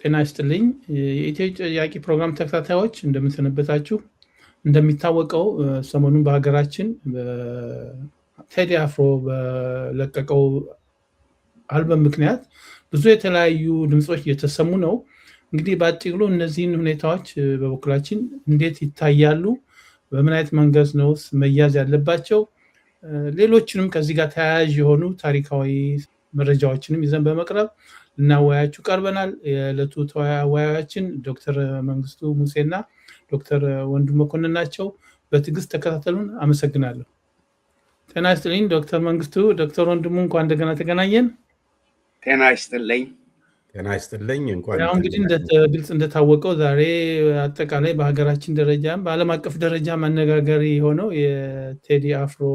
ጤና ይስጥልኝ የኢትዮ ጥያቄ ፕሮግራም ተከታታዮች እንደምን ሰነበታችሁ። እንደሚታወቀው ሰሞኑን በሀገራችን ቴዲ አፍሮ በለቀቀው አልበም ምክንያት ብዙ የተለያዩ ድምጾች እየተሰሙ ነው። እንግዲህ በአጭሩ እነዚህን ሁኔታዎች በበኩላችን እንዴት ይታያሉ፣ በምን አይነት መንገድ ነው መያዝ ያለባቸው፣ ሌሎችንም ከዚህ ጋር ተያያዥ የሆኑ ታሪካዊ መረጃዎችንም ይዘን በመቅረብ ልናወያያችሁ ቀርበናል። የዕለቱ ተወያዮቻችን ዶክተር መንግስቱ ሙሴና ዶክተር ወንድሙ መኮንን ናቸው። በትዕግስት ተከታተሉን። አመሰግናለሁ። ጤና ይስጥልኝ ዶክተር መንግስቱ። ዶክተር ወንድሙ እንኳን እንደገና ተገናኘን። ጤና ይስጥልኝ። ጤና ይስጥልኝ። እንኳን ያው እንግዲህ ግልጽ እንደታወቀው ዛሬ አጠቃላይ በሀገራችን ደረጃም በዓለም አቀፍ ደረጃ አነጋጋሪ የሆነው የቴዲ አፍሮ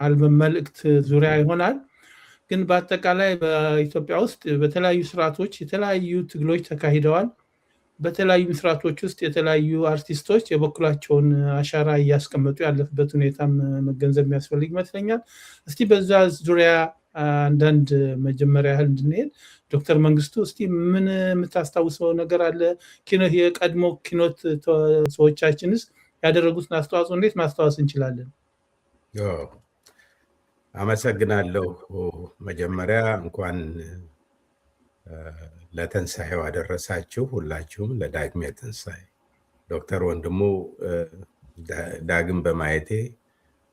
አልበም መልእክት ዙሪያ ይሆናል። ግን በአጠቃላይ በኢትዮጵያ ውስጥ በተለያዩ ስርዓቶች የተለያዩ ትግሎች ተካሂደዋል። በተለያዩ ስርዓቶች ውስጥ የተለያዩ አርቲስቶች የበኩላቸውን አሻራ እያስቀመጡ ያለበት ሁኔታም መገንዘብ የሚያስፈልግ ይመስለኛል። እስቲ በዛ ዙሪያ አንዳንድ መጀመሪያ ያህል እንድንሄድ ዶክተር መንግስቱ እስቲ ምን የምታስታውሰው ነገር አለ? የቀድሞ ኪኖት ሰዎቻችንስ ያደረጉትን አስተዋጽኦ እንዴት ማስታወስ እንችላለን? አመሰግናለሁ። መጀመሪያ እንኳን ለትንሣኤው አደረሳችሁ ሁላችሁም ለዳግም ትንሣኤ። ዶክተር ወንድሙ ዳግም በማየቴ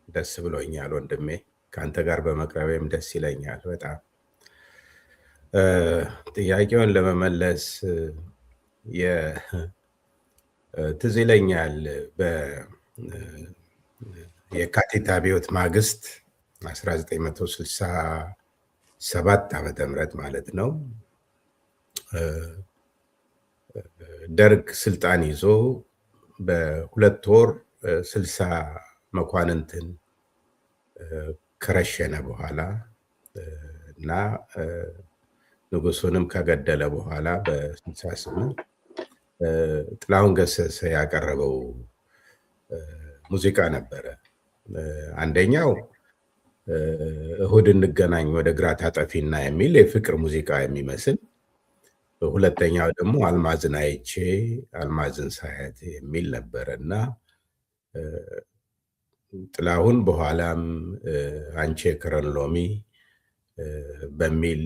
ደስ ብሎኛል ወንድሜ። ከአንተ ጋር በመቅረቤም ደስ ይለኛል በጣም። ጥያቄውን ለመመለስ ትዝ ይለኛል የካቲት አብዮት ማግስት 1967 ዓመተ ምህረት ማለት ነው። ደርግ ስልጣን ይዞ በሁለት ወር 60 መኳንንትን ከረሸነ በኋላ እና ንጉሱንም ከገደለ በኋላ በ68 ጥላሁን ገሰሰ ያቀረበው ሙዚቃ ነበረ። አንደኛው እሁድ እንገናኝ ወደ ግራ ታጠፊና የሚል የፍቅር ሙዚቃ የሚመስል፣ ሁለተኛው ደግሞ አልማዝን አይቼ አልማዝን ሳያት የሚል ነበረ እና ጥላሁን በኋላም አንቺ የከረን ሎሚ በሚል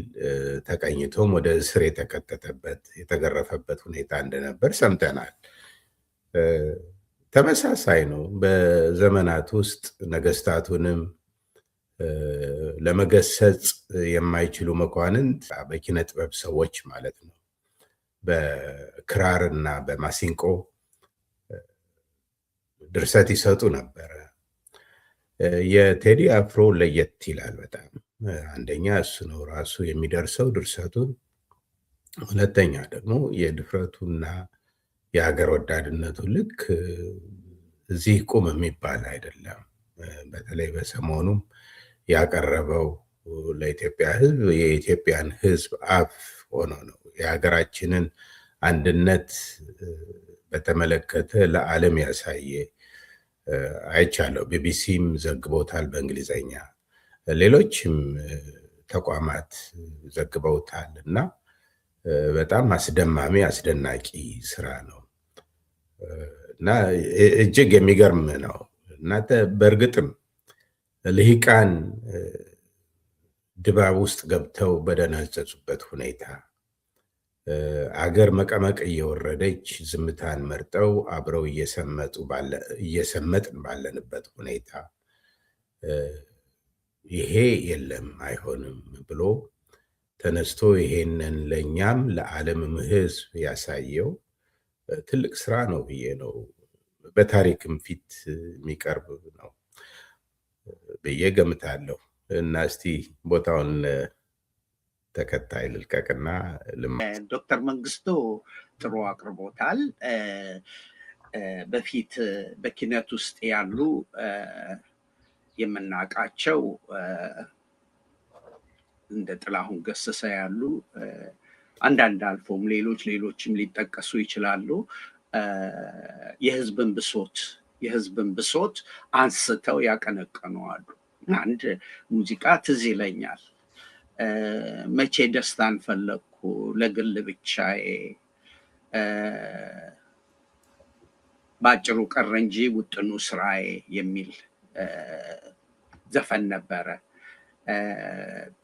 ተቀኝቶም ወደ እስር የተከተተበት የተገረፈበት ሁኔታ እንደነበር ሰምተናል። ተመሳሳይ ነው። በዘመናት ውስጥ ነገስታቱንም ለመገሰጽ የማይችሉ መኳንንት በኪነ ጥበብ ሰዎች ማለት ነው በክራርና በማሲንቆ ድርሰት ይሰጡ ነበረ። የቴዲ አፍሮ ለየት ይላል በጣም። አንደኛ እሱ ነው ራሱ የሚደርሰው ድርሰቱን፣ ሁለተኛ ደግሞ የድፍረቱና የሀገር ወዳድነቱ ልክ እዚህ ቁም የሚባል አይደለም። በተለይ በሰሞኑም ያቀረበው ለኢትዮጵያ ሕዝብ የኢትዮጵያን ሕዝብ አፍ ሆኖ ነው የሀገራችንን አንድነት በተመለከተ ለዓለም ያሳየ አይቻለሁ። ቢቢሲም ዘግቦታል በእንግሊዘኛ፣ ሌሎችም ተቋማት ዘግበውታል እና በጣም አስደማሚ አስደናቂ ስራ ነው እና እጅግ የሚገርም ነው እና በእርግጥም ልሂቃን ድባብ ውስጥ ገብተው በደነዘዙበት ሁኔታ አገር መቀመቅ እየወረደች ዝምታን መርጠው አብረው እየሰመጥን ባለንበት ሁኔታ ይሄ የለም አይሆንም ብሎ ተነስቶ ይሄንን ለእኛም ለዓለምም ሕዝብ ያሳየው ትልቅ ስራ ነው ብዬ ነው። በታሪክም ፊት የሚቀርብ ነው ብዬ ገምታለሁ እና እስቲ ቦታውን ተከታይ ልልቀቅና ዶክተር መንግስቱ ጥሩ አቅርቦታል። በፊት በኪነት ውስጥ ያሉ የምናውቃቸው እንደ ጥላሁን ገሰሰ ያሉ አንዳንድ አልፎም ሌሎችም ሊጠቀሱ ይችላሉ። የህዝብን ብሶት አንስተው ያቀነቀነዋሉ። አንድ ሙዚቃ ትዝ ይለኛል። መቼ ደስታን ፈለግኩ ለግል ብቻዬ ባጭሩ ቀረ እንጂ ውጥኑ ስራዬ የሚል ዘፈን ነበረ።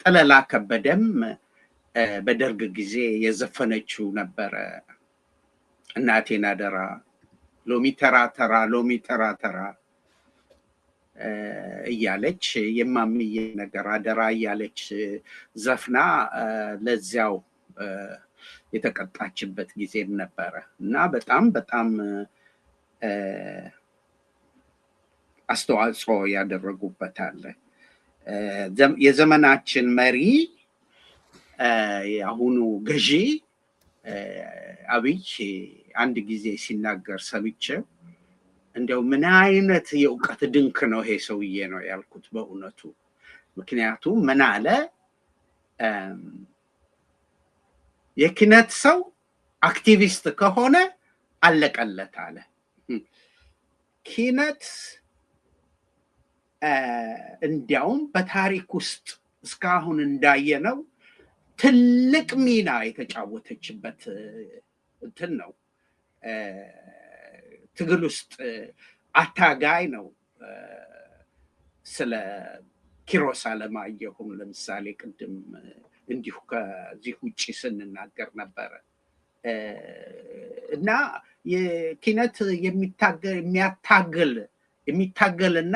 ጠለላ ከበደም በደርግ ጊዜ የዘፈነችው ነበረ። እናቴን አደራ ሎሚ ተራ ተራ ሎሚ ተራ ተራ እያለች የማምዬ ነገር አደራ እያለች ዘፍና ለዚያው የተቀጣችበት ጊዜም ነበረ እና በጣም በጣም አስተዋጽኦ ያደረጉበታል። የዘመናችን መሪ የአሁኑ ገዢ አብይ አንድ ጊዜ ሲናገር ሰምቼው እንደው ምን አይነት የእውቀት ድንክ ነው ይሄ ሰውዬ ነው ያልኩት በእውነቱ። ምክንያቱም ምን አለ፣ የኪነት ሰው አክቲቪስት ከሆነ አለቀለት አለ። ኪነት እንዲያውም በታሪክ ውስጥ እስካሁን እንዳየነው ትልቅ ሚና የተጫወተችበት እንትን ነው። ትግል ውስጥ አታጋይ ነው። ስለ ኪሮስ አለማየሁም ለምሳሌ ቅድም እንዲሁ ከዚህ ውጭ ስንናገር ነበረ እና የኪነት የሚታገልና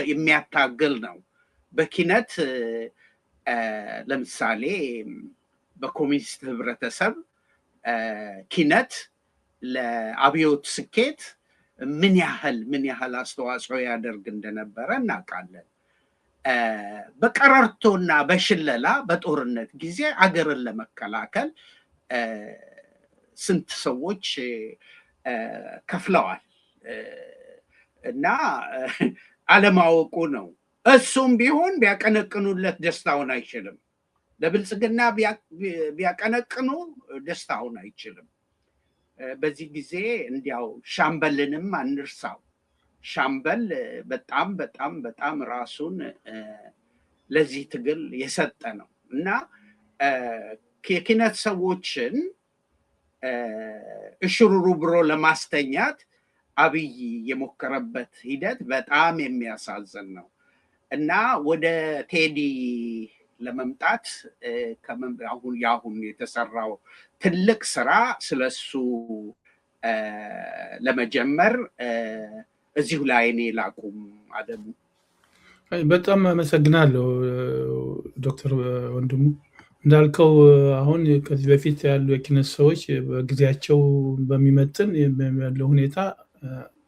የሚያታግል ነው። በኪነት ለምሳሌ በኮሚኒስት ህብረተሰብ ኪነት ለአብዮት ስኬት ምን ያህል አስተዋጽኦ ያደርግ እንደነበረ እናውቃለን። በቀረርቶና በሽለላ በጦርነት ጊዜ አገርን ለመከላከል ስንት ሰዎች ከፍለዋል እና አለማወቁ ነው። እሱም ቢሆን ቢያቀነቅኑለት ደስታውን አይችልም። ለብልጽግና ቢያቀነቅኑ ደስታውን አይችልም። በዚህ ጊዜ እንዲያው ሻምበልንም አንርሳው። ሻምበል በጣም በጣም በጣም ራሱን ለዚህ ትግል የሰጠ ነው እና የኪነት ሰዎችን እሽሩሩ ብሎ ለማስተኛት አብይ የሞከረበት ሂደት በጣም የሚያሳዝን ነው እና ወደ ቴዲ ለመምጣት አሁን የተሰራው ትልቅ ስራ ስለሱ ለመጀመር እዚሁ ላይ እኔ ላቁም። አደሙ በጣም አመሰግናለሁ ዶክተር ወንድሙ። እንዳልከው አሁን ከዚህ በፊት ያሉ የኪነት ሰዎች በጊዜያቸው በሚመጥን ያለው ሁኔታ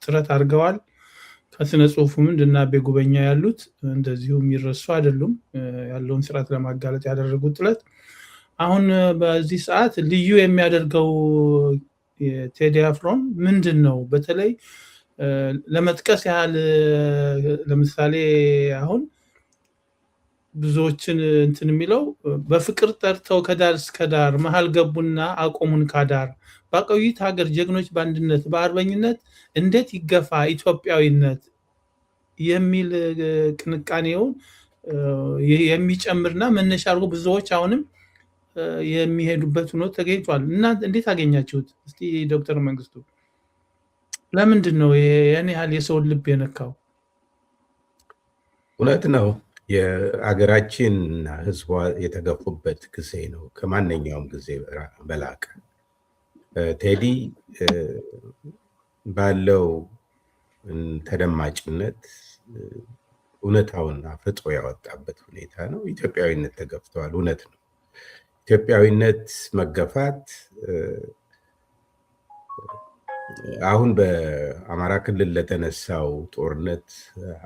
ጥረት አድርገዋል። ከስነ ጽሁፉም እንደና ቤጉበኛ ያሉት እንደዚሁ የሚረሱ አይደሉም። ያለውን ስርዓት ለማጋለጥ ያደረጉት ጥረት አሁን በዚህ ሰዓት ልዩ የሚያደርገው ቴዲ አፍሮን ምንድን ነው? በተለይ ለመጥቀስ ያህል ለምሳሌ አሁን ብዙዎችን እንትን የሚለው በፍቅር ጠርተው ከዳር እስከ ዳር መሀል ገቡና አቆሙን ካዳር ባቆዩት ሀገር ጀግኖች በአንድነት በአርበኝነት እንዴት ይገፋ ኢትዮጵያዊነት የሚል ቅንቃኔውን የሚጨምርና መነሻ አድርጎ ብዙዎች አሁንም የሚሄዱበት ሆኖ ተገኝቷል። እና እንዴት አገኛችሁት? እስቲ ዶክተር መንግስቱ ለምንድን ነው ያን ያህል የሰውን ልብ የነካው? እውነት ነው። የአገራችንና ህዝቧ የተገፉበት ጊዜ ነው ከማንኛውም ጊዜ በላቀ። ቴዲ ባለው ተደማጭነት እውነታውን አፍርጦ ያወጣበት ሁኔታ ነው። ኢትዮጵያዊነት ተገፍተዋል። እውነት ነው። ኢትዮጵያዊነት መገፋት አሁን በአማራ ክልል ለተነሳው ጦርነት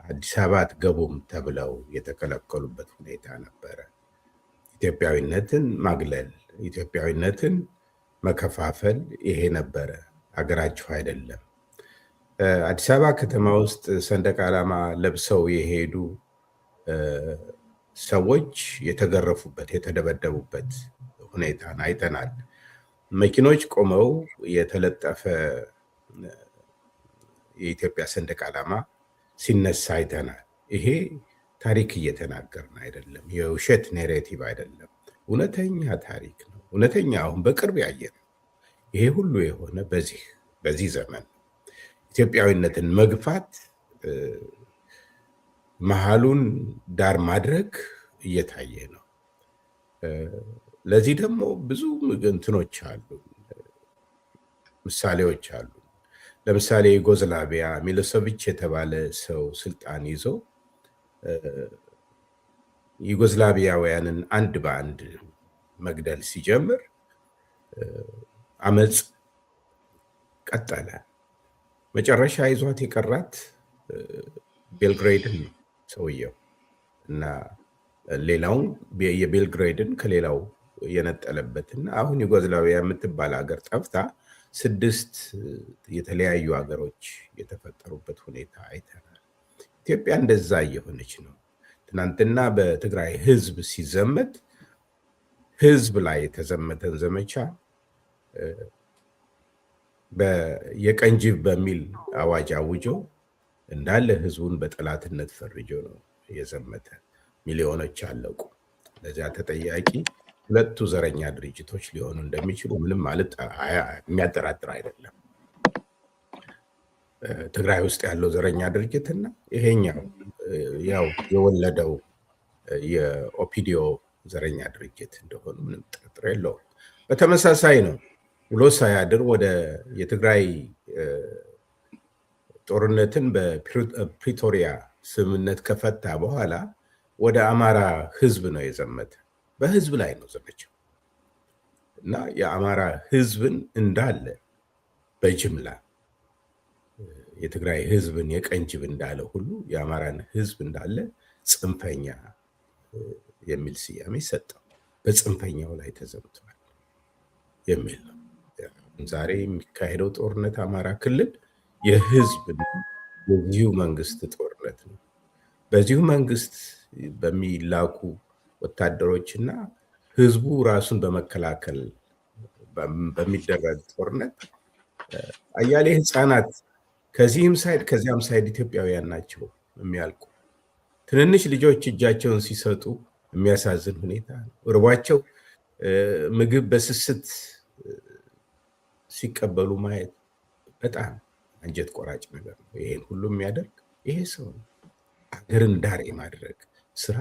አዲስ አበባ አትገቡም ተብለው የተከለከሉበት ሁኔታ ነበረ። ኢትዮጵያዊነትን ማግለል፣ ኢትዮጵያዊነትን መከፋፈል ይሄ ነበረ። አገራችሁ አይደለም። አዲስ አበባ ከተማ ውስጥ ሰንደቅ ዓላማ ለብሰው የሄዱ ሰዎች የተገረፉበት የተደበደቡበት ሁኔታን አይተናል። መኪኖች ቆመው የተለጠፈ የኢትዮጵያ ሰንደቅ ዓላማ ሲነሳ አይተናል። ይሄ ታሪክ እየተናገርን አይደለም፣ የውሸት ኔሬቲቭ አይደለም፣ እውነተኛ ታሪክ ነው። እውነተኛ አሁን በቅርብ ያየነው ይሄ ሁሉ የሆነ በዚህ ዘመን ኢትዮጵያዊነትን መግፋት መሀሉን ዳር ማድረግ እየታየ ነው። ለዚህ ደግሞ ብዙ እንትኖች አሉ፣ ምሳሌዎች አሉ። ለምሳሌ ዩጎዝላቪያ ሚሎሴቪች የተባለ ሰው ስልጣን ይዞ ዩጎዝላቪያውያንን አንድ በአንድ መግደል ሲጀምር አመፅ ቀጠለ። መጨረሻ ይዟት የቀራት ቤልግሬድን ነው ሰውየው እና ሌላውን የቤልግሬድን ከሌላው የነጠለበትና አሁን ዩጎዝላቪያ የምትባል ሀገር ጠፍታ 6 የተለያዩ ሀገሮች የተፈጠሩበት ሁኔታ አይተናል። ኢትዮጵያ እንደዛ እየሆነች ነው። ትናንትና በትግራይ ህዝብ ሲዘመት ህዝብ ላይ የተዘመተን ዘመቻ የቀን ጅብ በሚል አዋጅ አውጀው እንዳለ ህዝቡን በጠላትነት ፈርጆ ነው የዘመተ። ሚሊዮኖች አለቁ። ለዚያ ተጠያቂ ሁለቱ ዘረኛ ድርጅቶች ሊሆኑ እንደሚችሉ ምንም ማለት የሚያጠራጥር አይደለም። ትግራይ ውስጥ ያለው ዘረኛ ድርጅትና ይሄኛው ያው የወለደው የኦፒዲዮ ዘረኛ ድርጅት እንደሆኑ ምንም ጥርጥር የለውም። በተመሳሳይ ነው ውሎ ሳያድር ወደ የትግራይ ጦርነትን በፕሪቶሪያ ስምምነት ከፈታ በኋላ ወደ አማራ ህዝብ ነው የዘመተ። በህዝብ ላይ ነው ዘመቻው እና የአማራ ህዝብን እንዳለ በጅምላ የትግራይ ህዝብን የቀን ጅብ እንዳለ ሁሉ የአማራን ህዝብ እንዳለ ጽንፈኛ የሚል ስያሜ ሰጠው። በጽንፈኛው ላይ ተዘምቷል የሚል ነው። ዛሬ የሚካሄደው ጦርነት አማራ ክልል የህዝብ የዚሁ መንግስት ጦርነት ነው። በዚሁ መንግስት በሚላኩ ወታደሮችና ህዝቡ ራሱን በመከላከል በሚደረግ ጦርነት አያሌ ህፃናት ከዚህም ሳይድ ከዚያም ሳይድ ኢትዮጵያውያን ናቸው የሚያልቁ። ትንንሽ ልጆች እጃቸውን ሲሰጡ የሚያሳዝን ሁኔታ ነው። እርቧቸው ምግብ በስስት ሲቀበሉ ማየት በጣም አንጀት ቆራጭ ነገር ነው። ይሄን ሁሉ የሚያደርግ ይሄ ሰው ነው። ሀገርን ዳር የማድረግ ስራ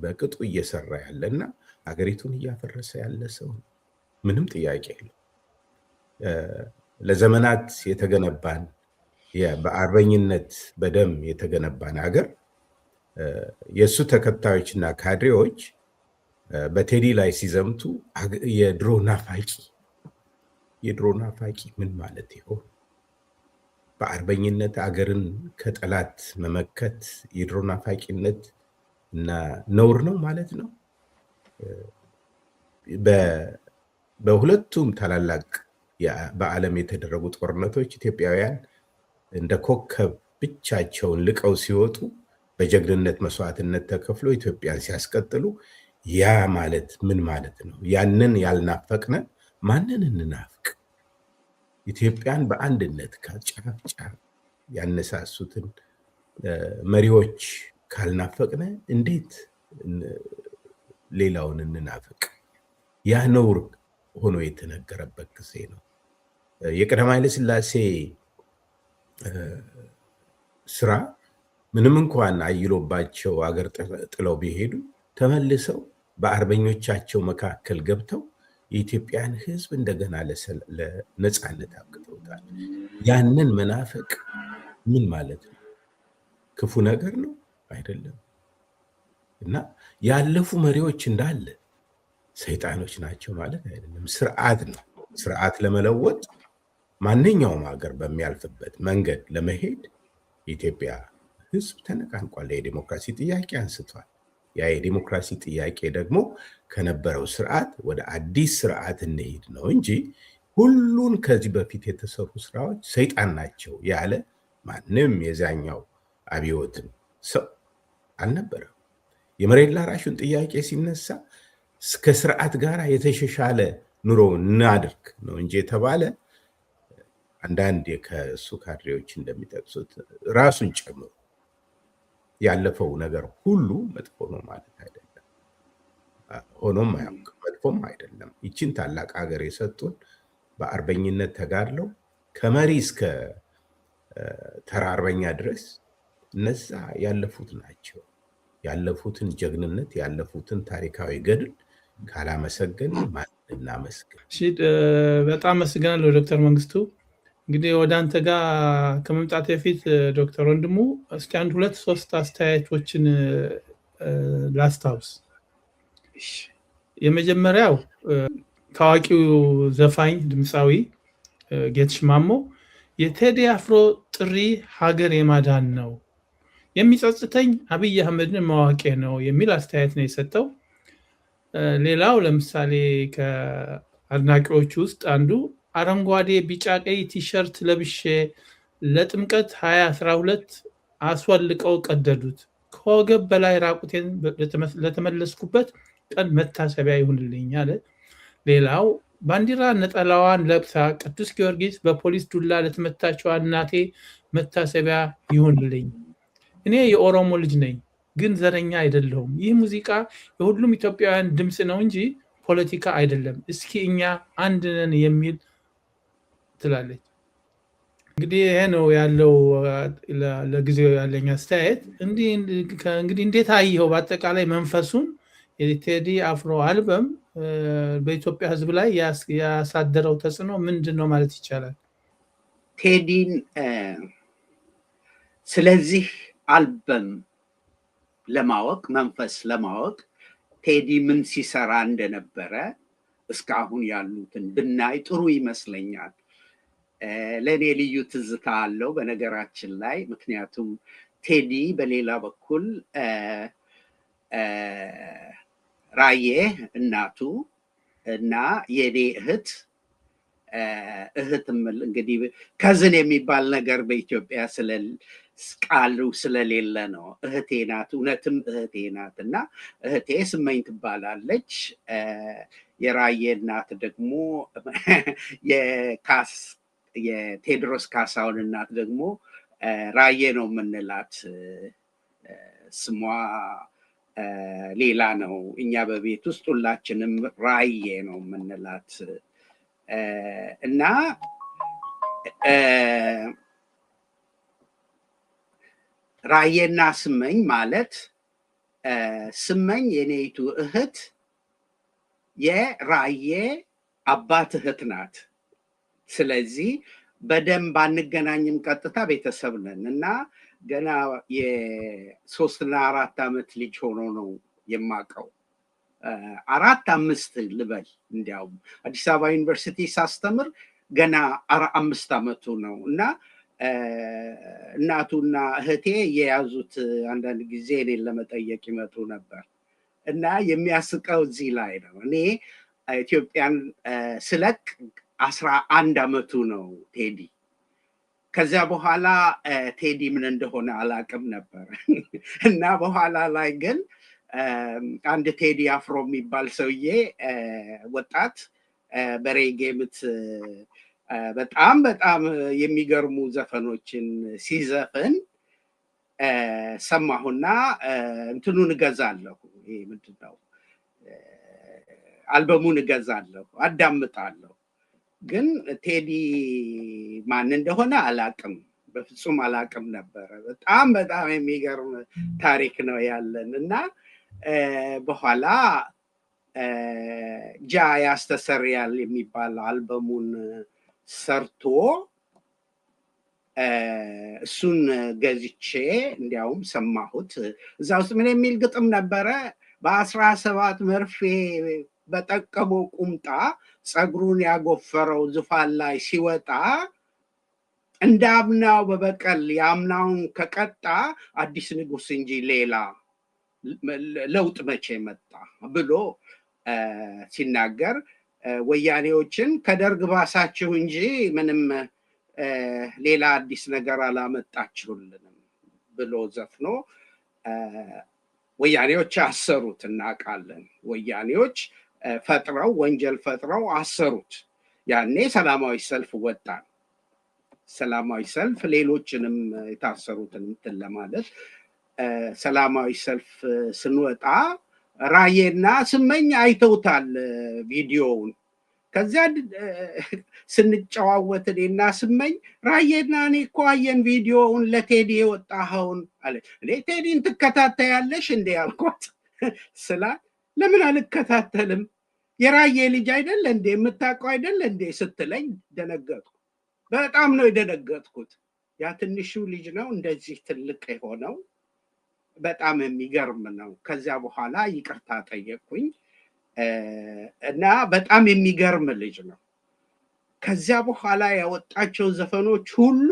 በቅጡ እየሰራ ያለና ሀገሪቱን እያፈረሰ ያለ ሰው ነው። ምንም ጥያቄ የለው። ለዘመናት የተገነባን በአርበኝነት በደም የተገነባን ሀገር የእሱ ተከታዮችና ካድሬዎች በቴዲ ላይ ሲዘምቱ የድሮ ናፋቂ ምን ማለት ይሆን? በአርበኝነት አገርን ከጠላት መመከት የድሮ ናፋቂነት እና ነውር ነው ማለት ነው። በሁለቱም ታላላቅ በዓለም የተደረጉ ጦርነቶች ኢትዮጵያውያን እንደ ኮከብ ብቻቸውን ልቀው ሲወጡ በጀግንነት መስዋዕትነት ተከፍሎ ኢትዮጵያን ሲያስቀጥሉ ያ ማለት ምን ማለት ነው? ያንን ያልናፈቅነ ማንን እንናፍቅ? ኢትዮጵያን በአንድነት ከጫፍ ጫፍ ያነሳሱትን መሪዎች ካልናፈቅነ እንዴት ሌላውን እንናፍቅ? ያ ነውር ሆኖ የተነገረበት ጊዜ ነው። የቀዳማዊ ኃይለ ሥላሴ ስራ ምንም እንኳን አይሎባቸው አገር ጥለው ቢሄዱ ተመልሰው በአርበኞቻቸው መካከል ገብተው የኢትዮጵያን ሕዝብ እንደገና ለነፃነት አብቅተውታል። ያንን መናፈቅ ምን ማለት ነው? ክፉ ነገር ነው አይደለም። እና ያለፉ መሪዎች እንዳለ ሰይጣኖች ናቸው ማለት አይደለም። ስርዓት ነው። ስርዓት ለመለወጥ ማንኛውም ሀገር በሚያልፍበት መንገድ ለመሄድ የኢትዮጵያ ሕዝብ ተነቃንቋል። የዲሞክራሲ ጥያቄ አንስቷል። ያ የዲሞክራሲ ጥያቄ ደግሞ ከነበረው ስርዓት ወደ አዲስ ስርዓት እንሄድ ነው እንጂ ሁሉን ከዚህ በፊት የተሰሩ ስራዎች ሰይጣን ናቸው ያለ ማንም የዛኛው አብዮትን ሰው አልነበረም። የመሬት ላራሹን ጥያቄ ሲነሳ ከስርዓት ጋር የተሻሻለ ኑሮ እናድርግ ነው እንጂ የተባለ አንዳንድ ከእሱ ካድሬዎች እንደሚጠቅሱት ራሱን ጨምሮ ያለፈው ነገር ሁሉ መጥፎ ነው ማለት አይደለም። ሆኖም አያውቅም፣ መጥፎም አይደለም። ይችን ታላቅ ሀገር የሰጡን በአርበኝነት ተጋድለው ከመሪ እስከ ተራ አርበኛ ድረስ እነዛ ያለፉት ናቸው። ያለፉትን ጀግንነት ያለፉትን ታሪካዊ ገድል ካላመሰገን ማን እናመስግን? በጣም አመሰግናለሁ ዶክተር መንግስቱ። እንግዲህ ወደ አንተ ጋር ከመምጣት በፊት ዶክተር ወንድሙ እስኪ አንድ ሁለት ሶስት አስተያየቶችን ላስታውስ። የመጀመሪያው ታዋቂው ዘፋኝ ድምፃዊ ጌትሽ ማሞ የቴዲ አፍሮ ጥሪ ሀገር የማዳን ነው፣ የሚጸጽተኝ አብይ አህመድን ማዋቄ ነው የሚል አስተያየት ነው የሰጠው። ሌላው ለምሳሌ ከአድናቂዎች ውስጥ አንዱ አረንጓዴ ቢጫ ቀይ ቲሸርት ለብሼ ለጥምቀት 2012 አስወልቀው ቀደዱት፣ ከወገብ በላይ ራቁቴን ለተመለስኩበት ቀን መታሰቢያ ይሁንልኝ አለ። ሌላው ባንዲራ ነጠላዋን ለብሳ ቅዱስ ጊዮርጊስ በፖሊስ ዱላ ለተመታችው እናቴ መታሰቢያ ይሁንልኝ። እኔ የኦሮሞ ልጅ ነኝ ግን ዘረኛ አይደለሁም። ይህ ሙዚቃ የሁሉም ኢትዮጵያውያን ድምፅ ነው እንጂ ፖለቲካ አይደለም። እስኪ እኛ አንድ ነን የሚል ትላለች። እንግዲህ ይሄ ነው ያለው ለጊዜው ያለኝ አስተያየት። እንግዲህ እንዴት አየኸው በአጠቃላይ መንፈሱን የቴዲ አፍሮ አልበም በኢትዮጵያ ሕዝብ ላይ ያሳደረው ተጽዕኖ ምንድን ነው ማለት ይቻላል? ቴዲን ስለዚህ አልበም ለማወቅ መንፈስ ለማወቅ ቴዲ ምን ሲሰራ እንደነበረ እስካሁን ያሉትን ብናይ ጥሩ ይመስለኛል። ለእኔ ልዩ ትዝታ አለው በነገራችን ላይ። ምክንያቱም ቴዲ በሌላ በኩል ራዬ እናቱ እና የኔ እህት እንግዲህ ከዝን የሚባል ነገር በኢትዮጵያ ቃሉ ስለሌለ ነው። እህቴ ናት፣ እውነትም እህቴ ናት። እና እህቴ ስመኝ ትባላለች። የራዬ እናት ደግሞ የቴዎድሮስ ካሳሁን እናት ደግሞ ራዬ ነው የምንላት። ስሟ ሌላ ነው። እኛ በቤት ውስጥ ሁላችንም ራዬ ነው የምንላት እና ራዬና ስመኝ ማለት ስመኝ የኔይቱ እህት የራዬ አባት እህት ናት። ስለዚህ በደንብ አንገናኝም፣ ቀጥታ ቤተሰብ ነን እና ገና የ3 እና 4 ዓመት ልጅ ሆኖ ነው የማውቀው። 4 5 ልበል። እንዲያውም አዲስ አበባ ዩኒቨርሲቲ ሳስተምር ገና 5 ዓመቱ ነው እና እናቱና እህቴ የያዙት አንዳንድ ጊዜ እኔን ለመጠየቅ ይመጡ ነበር እና የሚያስቀው እዚህ ላይ ነው። እኔ ኢትዮጵያን ስለቅ 11 ዓመቱ ነው ቴዲ። ከዚያ በኋላ ቴዲ ምን እንደሆነ አላቅም ነበር እና በኋላ ላይ ግን አንድ ቴዲ አፍሮ የሚባል ሰውዬ ወጣት በሬጌ ምት በጣም የሚገርሙ ዘፈኖችን ሲዘፍን ሰማሁና እንትኑን እገዛለሁ። ይሄ ምንድነው አልበሙን እገዛለሁ፣ አዳምጣለሁ። ግን ቴዲ ማን እንደሆነ አላቅም፣ በፍጹም አላቅም ነበረ። በጣም የሚገርም ታሪክ ነው ያለን እና በኋላ ጃ ያስተሰርያል የሚባል አልበሙን ሰርቶ እሱን ገዝቼ እንዲያውም ሰማሁት። እዛ ውስጥ ምን የሚል ግጥም ነበረ? በ17 መርፌ በጠቀመው ቁምጣ ፀጉሩን ያጎፈረው ዙፋን ላይ ሲወጣ እንደ አምናው በበቀል የአምናውን ከቀጣ አዲስ ንጉስ እንጂ ሌላ ለውጥ መቼ መጣ ብሎ ሲናገር ወያኔዎችን ከደርግ ባሳችሁ እንጂ ምንም ሌላ አዲስ ነገር አላመጣችሁልንም ብሎ ዘፍኖ ወያኔዎች አሰሩት። እናውቃለን። ወያኔዎች ወንጀል ፈጥረው አሰሩት። ያኔ ሰላማዊ ሰልፍ ወጣን። ሰላማዊ ሰልፍ ሌሎችንም የታሰሩትን እንትን ለማለት ሰላማዊ ሰልፍ ስንወጣ ራዬና ስመኝ አይተውታል ቪዲዮውን። ከዚያ ስንጨዋወት እኔና ስመኝ ራዬና እኔ እኮ አየን ቪዲዮውን ለቴዲ የወጣኸውን አለ። እኔ ቴዲን ትከታተያለሽ እንዴ አልኳት። ስላት ለምን አልከታተልም የራዬ ልጅ አይደለ እንዴ የምታውቀው አይደለ እንዴ ስትለኝ ደነገጥኩ። በጣም ነው የደነገጥኩት። ያ ትንሹ ልጅ ነው እንደዚህ ትልቅ የሆነው። በጣም የሚገርም ነው። ከዚያ በኋላ ይቅርታ ጠየቅኩኝ እና በጣም የሚገርም ልጅ ነው። ከዚያ በኋላ ያወጣቸው ዘፈኖች ሁሉ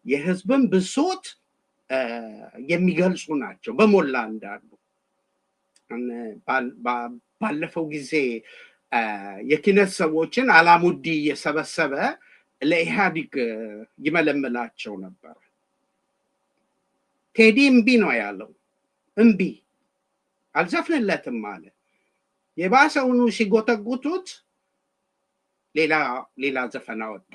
የህዝብን ብሶት የሚገልጹ ናቸው በሞላ እንዳሉ። ባለፈው ጊዜ የኪነት ሰዎችን አላሙዲ እየሰበሰበ ለኢህአዲግ ይመለምላቸው ነበር። ቴዲ እምቢ ነው ያለው። እምቢ አልዘፍንለትም አለ። የባሰውኑ ሲጎተጉቱት ሌላ ዘፈን አወጣ።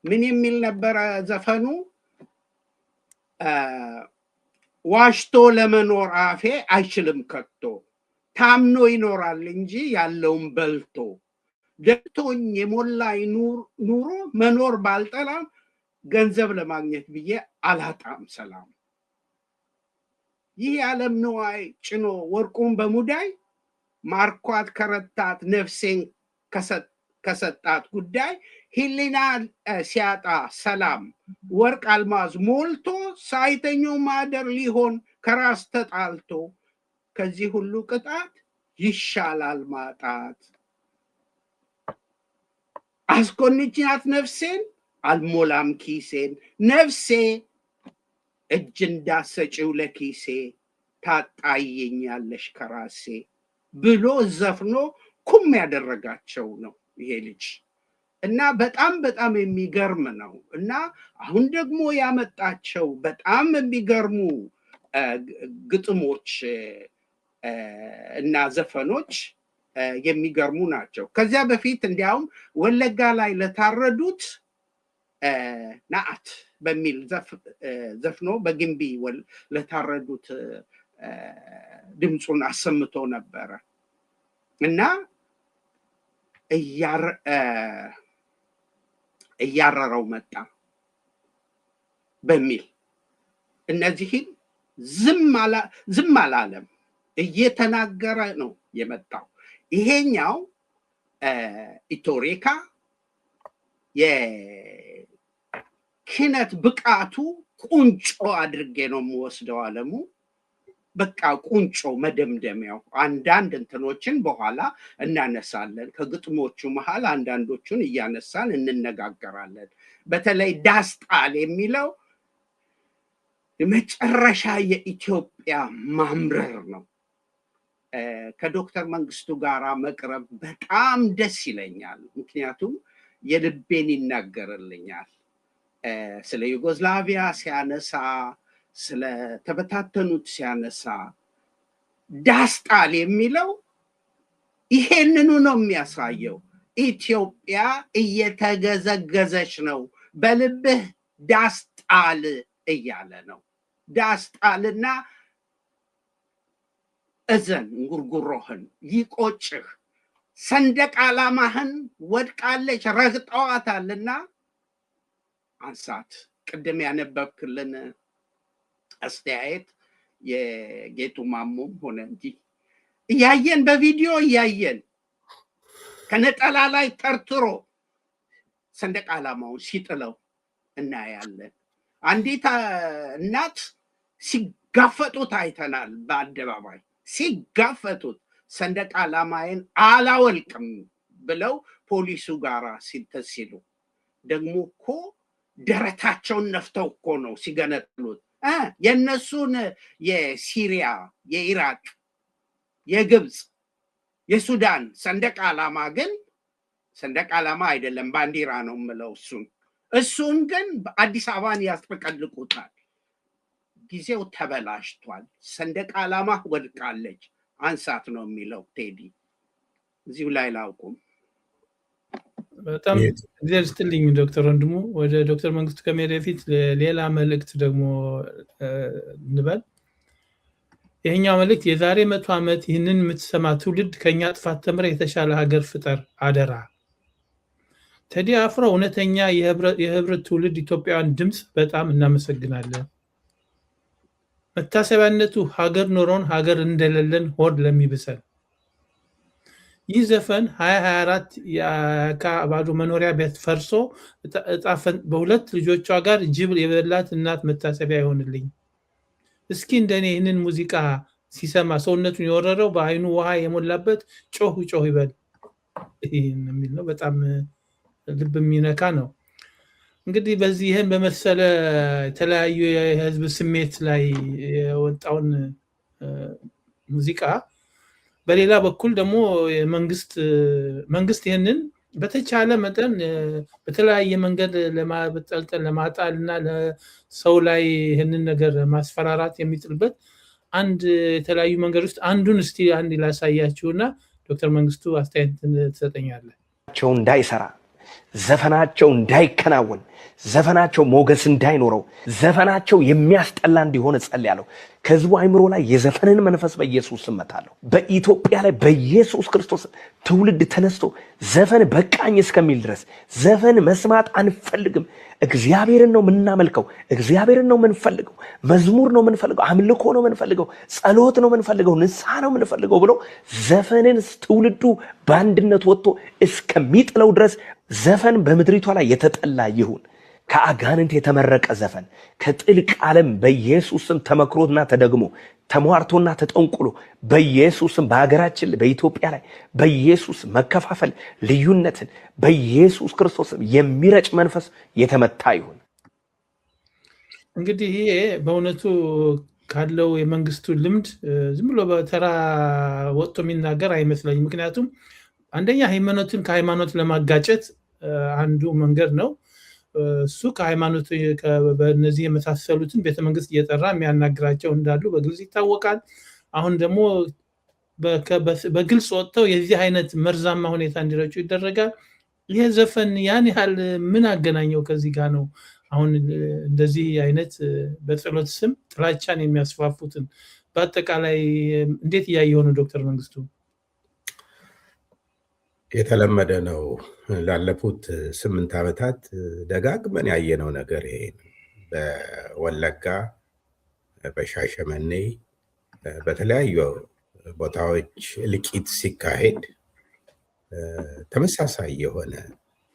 ምን የሚል ነበረ ዘፈኑ? ዋሽቶ ለመኖር አፌ አይችልም ከቶ፣ ታምኖ ይኖራል እንጂ ያለውን በልቶ፣ ደልቶኝ የሞላኝ ኑሮ መኖር ባልጠላም፣ ገንዘብ ለማግኘት ብዬ አላጣም ሰላም። ይህ ዓለም ንዋይ ጭኖ ወርቁን በሙዳይ፣ ማርኳት ከረታት ነፍሴን ከሰጣት ጉዳይ፣ ህሊና ሲያጣ ሰላም ወርቅ አልማዝ ሞልቶ፣ ሳይተኙ ማደር ሊሆን ከራስ ተጣልቶ፣ ከዚህ ሁሉ ቅጣት ይሻላል ማጣት። አስኮንቻት ነፍሴን አልሞላም ኪሴን፣ ነፍሴ እጅ እንዳሰጪው ለኪሴ፣ ታጣየኛለሽ ከራሴ ብሎ ዘፍኖ ኩም ያደረጋቸው ነው ይሄ ልጅ እና በጣም በጣም የሚገርም ነው። እና አሁን ደግሞ ያመጣቸው በጣም የሚገርሙ ግጥሞች እና ዘፈኖች የሚገርሙ ናቸው። ከዚያ በፊት እንዲያውም ወለጋ ላይ ለታረዱት ናአት በሚል ዘፍኖ በግንቢ ለታረዱት ድምፁን አሰምቶ ነበረ እና እያረረው መጣ በሚል እነዚህን ዝም አላለም፣ እየተናገረ ነው የመጣው። ይሄኛው ኢቶሬካ የኪነት ብቃቱ ቁንጮ አድርጌ ነው የምወስደው አለሙ። በቃ ቁንጮ መደምደሚያው። አንዳንድ እንትኖችን በኋላ እናነሳለን። ከግጥሞቹ መሃል አንዳንዶቹን እያነሳን እንነጋገራለን። በተለይ ዳስጣል የሚለው የመጨረሻ የኢትዮጵያ ማምረር ነው። ከዶክተር መንግስቱ ጋር መቅረብ በጣም ደስ ይለኛል። ምክንያቱም የልቤን ይናገርልኛል። ስለ ዩጎዝላቪያ ሲያነሳ፣ ስለ ተበታተኑት ሲያነሳ፣ ዳስጣል የሚለው ይሄንኑ ነው የሚያሳየው። ኢትዮጵያ እየተገዘገዘች ነው፣ በልብህ ዳስጣል እያለ ነው። ዳስጣልና እዘን እንጉርጉሮህን ይቆጭህ፣ ሰንደቅ ዓላማህን ወድቃለች ረግጠዋታልና አንሳት። ቅድም ያነበብክልን አስተያየት የጌቱ ማሞም ሆነ እንጂ እያየን በቪዲዮ እያየን ከነጠላ ላይ ተርትሮ ሰንደቅ ዓላማውን ሲጥለው እናያለን። አንዲት እናት ሲጋፈጡት አይተናል። በአደባባይ ሲጋፈጡት ሰንደቅ ዓላማዬን አላወልቅም ብለው ፖሊሱ ጋር ሲሉ ደግሞ እኮ ደረታቸውን ነፍተው እኮ ነው ሲገነጥሉት። የነሱን የሲሪያ፣ የኢራቅ፣ የግብፅ፣ የሱዳን ሰንደቅ ዓላማ ግን ሰንደቅ ዓላማ አይደለም ባንዲራ ነው የምለው። እሱን ግን አዲስ አበባን ያስጠቀልቁታል። ጊዜው ተበላሽቷል። ሰንደቅ ዓላማ ወድቃለች፣ አንሳት ነው የሚለው ቴዲ። እዚሁ ላይ ላውቁም። በጣም እግዚአብሔር ይስጥልኝ ዶክተር ወንድሙ። ወደ ዶክተር መንግስቱ ከመሄድ በፊት ሌላ መልእክት ደግሞ እንበል። ይሄኛው መልእክት የዛሬ 100 ዓመት ይህንን የምትሰማ ትውልድ ከኛ ጥፋት ተምረ የተሻለ ሀገር ፍጠር አደራ። ቴዲ አፍሮ እውነተኛ የህብረት ትውልድ ኢትዮጵያውያን ድምፅ በጣም እናመሰግናለን። መታሰቢያነቱ ሀገር ኖሮን ሀገር እንደሌለን ሆድ ለሚብሰን። ይህ ዘፈን 2024 የአካባቢ መኖሪያ ቤት ፈርሶ በሁለት ልጆቿ ጋር ጅብ የበላት እናት መታሰቢያ ይሆንልኝ። እስኪ እንደኔ ይህንን ሙዚቃ ሲሰማ ሰውነቱን የወረረው በአይኑ ውሃ የሞላበት ጮህ ጮህ ይበል የሚል ነው። በጣም ልብ የሚነካ ነው። እንግዲህ በዚህ ይህን በመሰለ የተለያዩ የህዝብ ስሜት ላይ የወጣውን ሙዚቃ በሌላ በኩል ደግሞ መንግስት ይህንን በተቻለ መጠን በተለያየ መንገድ ለማበጠልጠል ለማጣል እና ለሰው ላይ ይህንን ነገር ማስፈራራት የሚጥልበት አንድ የተለያዩ መንገድ ውስጥ አንዱን እስቲ አንድ ላሳያችሁና ዶክተር መንግስቱ አስተያየት ትሰጠኛለህ። እንዳይሰራ ዘፈናቸው እንዳይከናወን ዘፈናቸው ሞገስ እንዳይኖረው ዘፈናቸው የሚያስጠላ እንዲሆን ጸልያለሁ። ከህዝቡ አይምሮ ላይ የዘፈንን መንፈስ በኢየሱስ ስም መታለሁ። በኢትዮጵያ ላይ በኢየሱስ ክርስቶስ ትውልድ ተነስቶ ዘፈን በቃኝ እስከሚል ድረስ ዘፈን መስማት አንፈልግም። እግዚአብሔርን ነው የምናመልከው፣ እግዚአብሔርን ነው የምንፈልገው፣ መዝሙር ነው የምንፈልገው፣ አምልኮ ነው የምንፈልገው፣ ጸሎት ነው የምንፈልገው፣ ንስሐ ነው የምንፈልገው ብሎ ዘፈንን ትውልዱ በአንድነት ወጥቶ እስከሚጥለው ድረስ ዘፈን በምድሪቷ ላይ የተጠላ ይሁን። ከአጋንንት የተመረቀ ዘፈን ከጥልቅ ዓለም በኢየሱስም ተመክሮና ተደግሞ ተሟርቶና ተጠንቁሎ በኢየሱስም በሀገራችን በኢትዮጵያ ላይ በኢየሱስ መከፋፈል ልዩነትን በኢየሱስ ክርስቶስም የሚረጭ መንፈስ የተመታ ይሁን። እንግዲህ ይሄ በእውነቱ ካለው የመንግስቱ ልምድ ዝም ብሎ በተራ ወጥቶ የሚናገር አይመስለኝም። ምክንያቱም አንደኛ ሃይማኖትን ከሃይማኖት ለማጋጨት አንዱ መንገድ ነው። እሱ ከሃይማኖት በእነዚህ የመሳሰሉትን ቤተመንግስት እየጠራ የሚያናግራቸው እንዳሉ በግልጽ ይታወቃል። አሁን ደግሞ በግልጽ ወጥተው የዚህ አይነት መርዛማ ሁኔታ እንዲረጩ ይደረጋል። ይህ ዘፈን ያን ያህል ምን አገናኘው ከዚህ ጋር ነው? አሁን እንደዚህ አይነት በጸሎት ስም ጥላቻን የሚያስፋፉትን በአጠቃላይ እንዴት እያየው ነው ዶክተር መንግስቱ? የተለመደ ነው። ላለፉት 8 ዓመታት ደጋግመን ያየነው ነገር ይሄ ነው። በወለጋ፣ በሻሸመኔ፣ በተለያዩ ቦታዎች እልቂት ሲካሄድ ተመሳሳይ የሆነ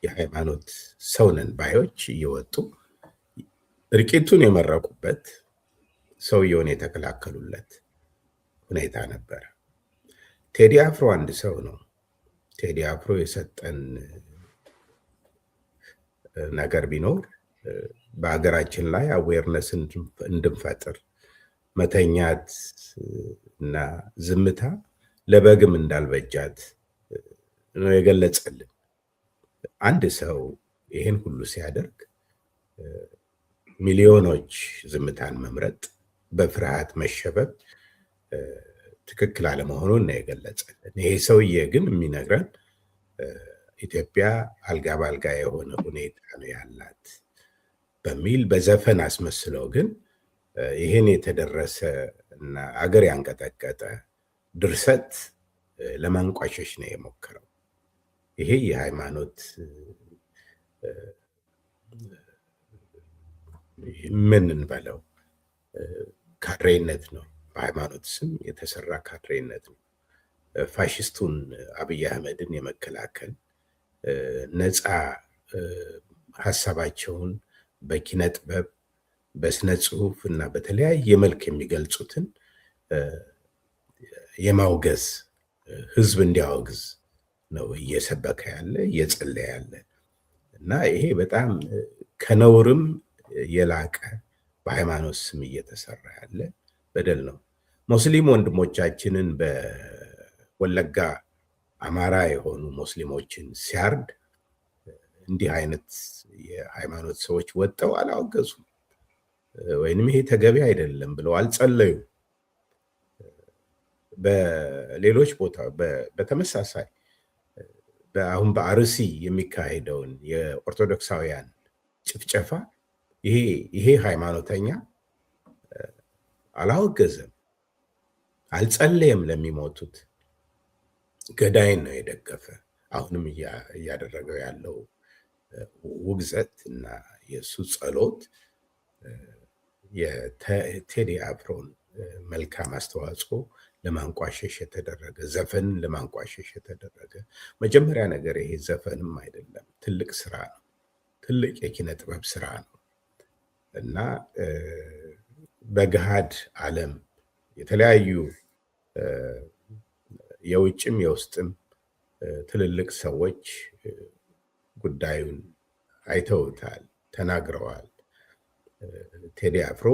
የሃይማኖት ሰውነን ባዮች እየወጡ እልቂቱን የመረቁበት ሰውየውን የተከላከሉለት ሁኔታ ነበረ። ቴዲ አፍሮ አንድ ሰው ነው። ቴዲ አፍሮ የሰጠን ነገር ቢኖር በሀገራችን ላይ አዌርነስ እንድንፈጥር መተኛት እና ዝምታ ለበግም እንዳልበጃት ነው የገለጸልን። አንድ ሰው ይህን ሁሉ ሲያደርግ ሚሊዮኖች ዝምታን መምረጥ፣ በፍርሃት መሸበብ ትክክል አለመሆኑን ነው የገለጸልን። ይሄ ሰውዬ ግን የሚነግረን ኢትዮጵያ አልጋ ባልጋ የሆነ ሁኔታ ነው ያላት በሚል በዘፈን አስመስለው ግን ይህን የተደረሰ እና አገር ያንቀጠቀጠ ድርሰት ለማንቋሸሽ ነው የሞከረው። ይሄ የሃይማኖት ምን እንበለው ካድሬነት ነው። በሃይማኖት ስም የተሰራ ካድሬነት ነው። ፋሽስቱን አብይ አህመድን የመከላከል ነፃ ሀሳባቸውን በኪነ ጥበብ በስነ ጽሁፍ እና በተለያየ መልክ የሚገልጹትን የማውገዝ ህዝብ እንዲያወግዝ ነው እየሰበከ ያለ እየጸለየ ያለ እና ይሄ በጣም ከነውርም የላቀ በሃይማኖት ስም እየተሰራ ያለ በደል ነው። ሙስሊም ወንድሞቻችንን በወለጋ አማራ የሆኑ ሙስሊሞችን ሲያርድ እንዲህ አይነት የሃይማኖት ሰዎች ወጥተው አላወገዙም፣ ወይንም ይሄ ተገቢ አይደለም ብለው አልጸለዩም። በሌሎች ቦታ በተመሳሳይ አሁን በአርሲ የሚካሄደውን የኦርቶዶክሳውያን ጭፍጨፋ ይሄ ሃይማኖተኛ አላወገዘም። አልጸለየም ለሚሞቱት፣ ገዳይን ነው የደገፈ። አሁንም እያደረገው ያለው ውግዘት እና የእሱ ጸሎት የቴዲ አፍሮን መልካም አስተዋጽኦ ለማንቋሸሽ የተደረገ ዘፈን ለማንቋሸሽ የተደረገ መጀመሪያ ነገር ይሄ ዘፈንም አይደለም፣ ትልቅ ስራ ነው፣ ትልቅ የኪነ ጥበብ ስራ ነው እና በገሃድ ዓለም የተለያዩ የውጭም የውስጥም ትልልቅ ሰዎች ጉዳዩን አይተውታል፣ ተናግረዋል። ቴዲ አፍሮ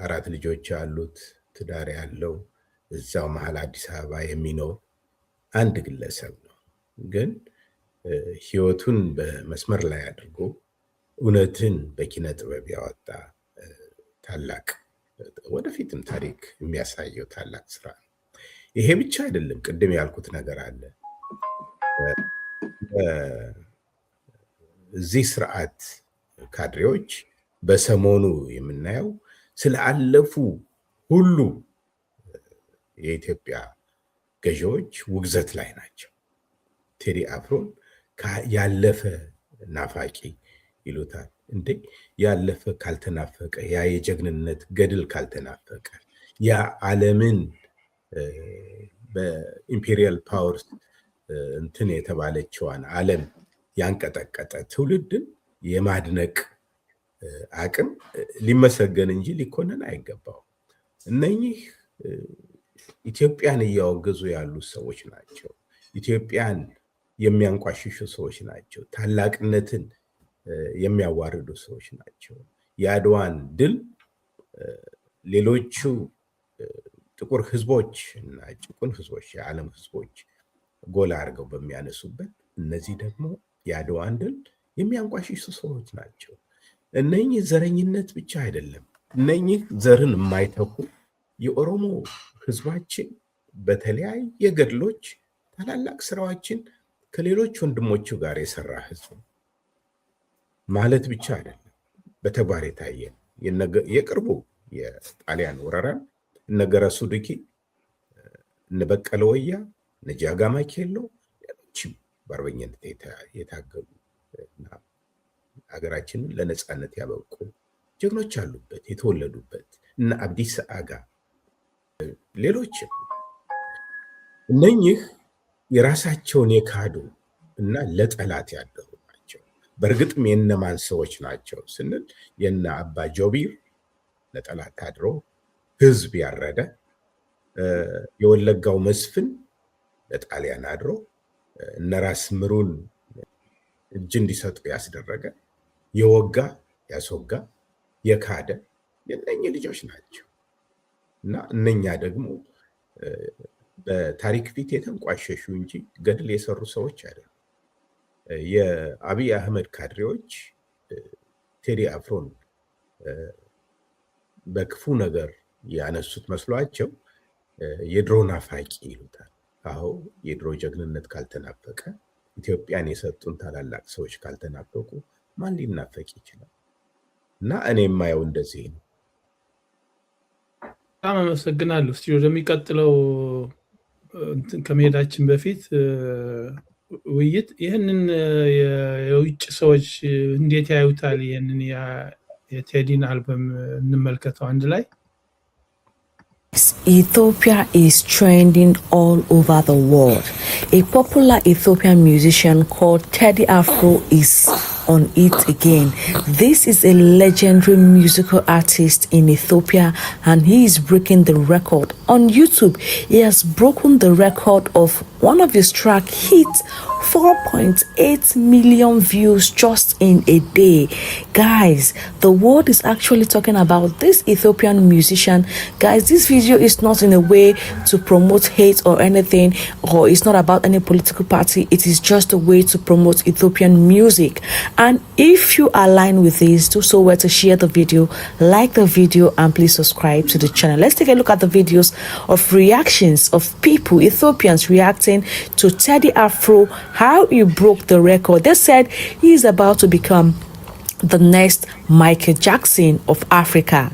4 ልጆች ያሉት ትዳር ያለው እዛው መሀል አዲስ አበባ የሚኖር አንድ ግለሰብ ነው። ግን ህይወቱን በመስመር ላይ አድርጎ እውነትን በኪነ ጥበብ ያወጣ ታላቅ ወደፊትም ታሪክ የሚያሳየው ታላቅ ስራ ነው። ይሄ ብቻ አይደለም፣ ቅድም ያልኩት ነገር አለ። እዚህ ስርዓት ካድሬዎች በሰሞኑ የምናየው ስለአለፉ ሁሉ የኢትዮጵያ ገዢዎች ውግዘት ላይ ናቸው። ቴዲ አፍሮን ያለፈ ናፋቂ ይሉታል። እንዴ ያለፈ ካልተናፈቀ፣ ያ የጀግንነት ገድል ካልተናፈቀ፣ ያ ዓለምን በኢምፔሪያል ፓወርስ እንትን የተባለችዋን ዓለም ያንቀጠቀጠ ትውልድን የማድነቅ አቅም ሊመሰገን እንጂ ሊኮነን አይገባው። እነኚህ ኢትዮጵያን እያወገዙ ያሉ ሰዎች ናቸው። ኢትዮጵያን የሚያንቋሽሹ ሰዎች ናቸው። ታላቅነትን የሚያዋርዱ ሰዎች ናቸው። የአድዋን ድል ሌሎቹ ጥቁር ህዝቦች እና ጭቁን ህዝቦች፣ የዓለም ህዝቦች ጎላ አድርገው በሚያነሱበት፣ እነዚህ ደግሞ የአድዋን ድል የሚያንቋሽሹ ሰዎች ናቸው። እነኚህ ዘረኝነት ብቻ አይደለም። እነኚህ ዘርን የማይተኩ የኦሮሞ ህዝባችን በተለያየ ገድሎች ታላላቅ ስራዎችን ከሌሎች ወንድሞቹ ጋር የሰራ ህዝብ ማለት ብቻ አይደለም፣ በተግባር የታየ የቅርቡ የጣሊያን ወረራን እነ ገረሱ ዱኪ፣ እነ በቀለ ወያ፣ እነ ጃጋማ ኬሎ፣ ሌሎችም በአርበኝነት የታገሉ እና ሀገራችንን ለነፃነት ያበቁ ጀግኖች አሉበት የተወለዱበት፣ እነ አብዲሳ አጋ፣ ሌሎችም። እነኚህ የራሳቸውን የካዱ እና ለጠላት ያደሩ ናቸው። በእርግጥም የነማን ሰዎች ናቸው ስንል የነ አባ ጆቢር ለጠላት አድሮ ህዝብ ያረደ፣ የወለጋው መስፍን ለጣሊያን አድሮ እነ ራስ ምሩን እጅ እንዲሰጡ ያስደረገ፣ የወጋ ያስወጋ፣ የካደ የእነኚህ ልጆች ናቸው እና እነኛ ደግሞ በታሪክ ፊት የተንቋሸሹ እንጂ ገድል የሰሩ ሰዎች አይደሉም። የአብይ አህመድ ካድሬዎች ቴዲ አፍሮን በክፉ ነገር ያነሱት መስሏቸው የድሮ ናፋቂ ይሉታል። አዎ የድሮ ጀግንነት ካልተናፈቀ፣ ኢትዮጵያን የሰጡን ታላላቅ ሰዎች ካልተናፈቁ ማን ሊናፈቅ ይችላል? እና እኔ የማየው እንደዚህ ነው። በጣም አመሰግናለሁ። እስቲ ወደሚቀጥለው ከመሄዳችን በፊት ውይይት ይህንን የውጭ ሰዎች እንዴት ያዩታል? ይህንን የቴዲን አልበም እንመልከተው አንድ ላይ። Ethiopia is trending all over the world. A popular Ethiopian musician called Teddy Afro is on it again. This is a legendary musical artist in Ethiopia and he is breaking the record. On YouTube, he has broken the record of one of his track hit 4.8 million views just in a day. Guys, the world is actually talking about this Ethiopian musician. Guys, this video is not in a way to promote hate or anything, or it's not about any political party. It is just a way to promote Ethiopian music. And if you align with this, do so well to share the video, like the video, and please subscribe to the channel. Let's take a look at the videos of reactions of people, Ethiopians reacting to Teddy Afro, how he broke the record. They said he is about to become the next Michael Jackson of Africa.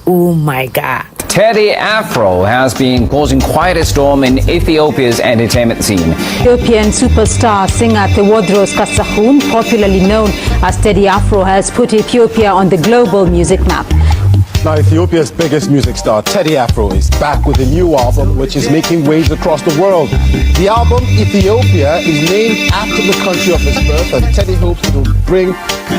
Oh my God. Teddy Afro has been causing quite a storm in Ethiopia's entertainment scene. Ethiopian superstar singer Tewodros Kasahun, popularly known as Teddy Afro, has put Ethiopia on the global music map. Now, Ethiopia's biggest music star, Teddy Afro, is back with a new album which is making waves across the world. The album, Ethiopia, is named after the country of his birth, and Teddy hopes it will bring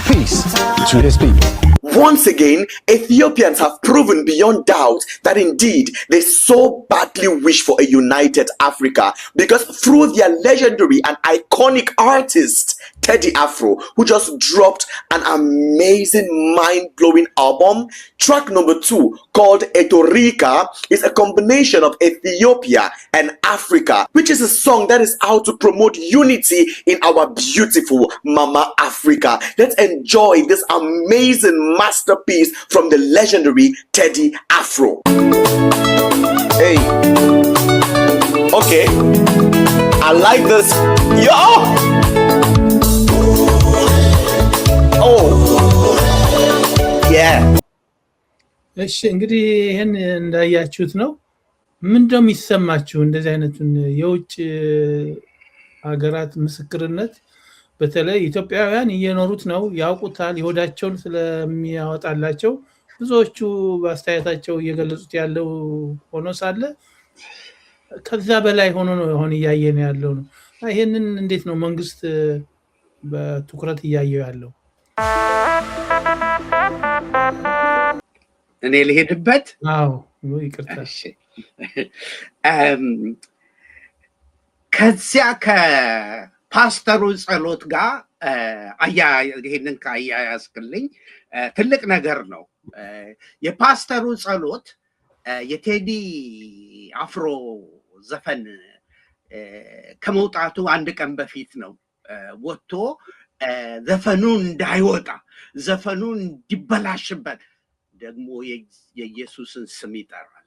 peace to his people. Once again, Ethiopians have proven beyond doubt that indeed they so badly wish for a united Africa, because through their legendary and iconic artist, Teddy Afro, who just dropped an amazing, mind-blowing album. Track number 2, called Etorika, is a combination of Ethiopia and Africa, which is a song that is out to promote unity in our beautiful Mama Africa. Let's enjoy this amazing masterpiece from the legendary Teddy Afro. Hey, okay, I like this. Yo! Yeah. እሺ እንግዲህ ይሄን እንዳያችሁት ነው። ምንድነው የሚሰማችሁ? እንደዚህ አይነቱን የውጭ ሀገራት ምስክርነት በተለይ ኢትዮጵያውያን እየኖሩት ነው፣ ያውቁታል፣ ይወዳቸውን ስለሚያወጣላቸው ብዙዎቹ በአስተያየታቸው እየገለጹት ያለው ሆኖ ሳለ ከዛ በላይ ሆኖ ነው አሁን እያየን ያለው ነው። ይሄንን እንዴት ነው መንግስት በትኩረት እያየው ያለው? እኔ ልሄድበት? አዎ ይቅርታ። ከዚያ ከፓስተሩ ጸሎት ጋር ይሄንን ካያያዝክልኝ ትልቅ ነገር ነው። የፓስተሩ ጸሎት የቴዲ አፍሮ ዘፈን ከመውጣቱ አንድ ቀን በፊት ነው ወጥቶ ዘፈኑ እንዳይወጣ፣ ዘፈኑ እንዲበላሽበት ደግሞ የኢየሱስን ስም ይጠራል።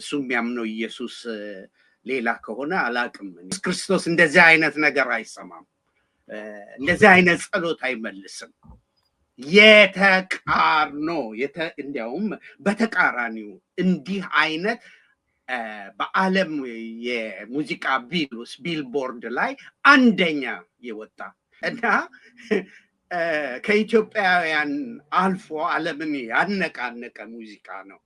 እሱ የሚያምነው ኢየሱስ ሌላ ከሆነ አላቅም። ክርስቶስ እንደዚህ አይነት ነገር አይሰማም፣ እንደዚህ አይነት ጸሎት አይመልስም። የተቃርኖ እንዲያውም በተቃራኒው እንዲህ አይነት በዓለም የሙዚቃ ቢልቦርድ ላይ አንደኛ የወጣ እና ከኢትዮጵያውያን አልፎ ዓለምን ያነቃነቀ ሙዚቃ ነው።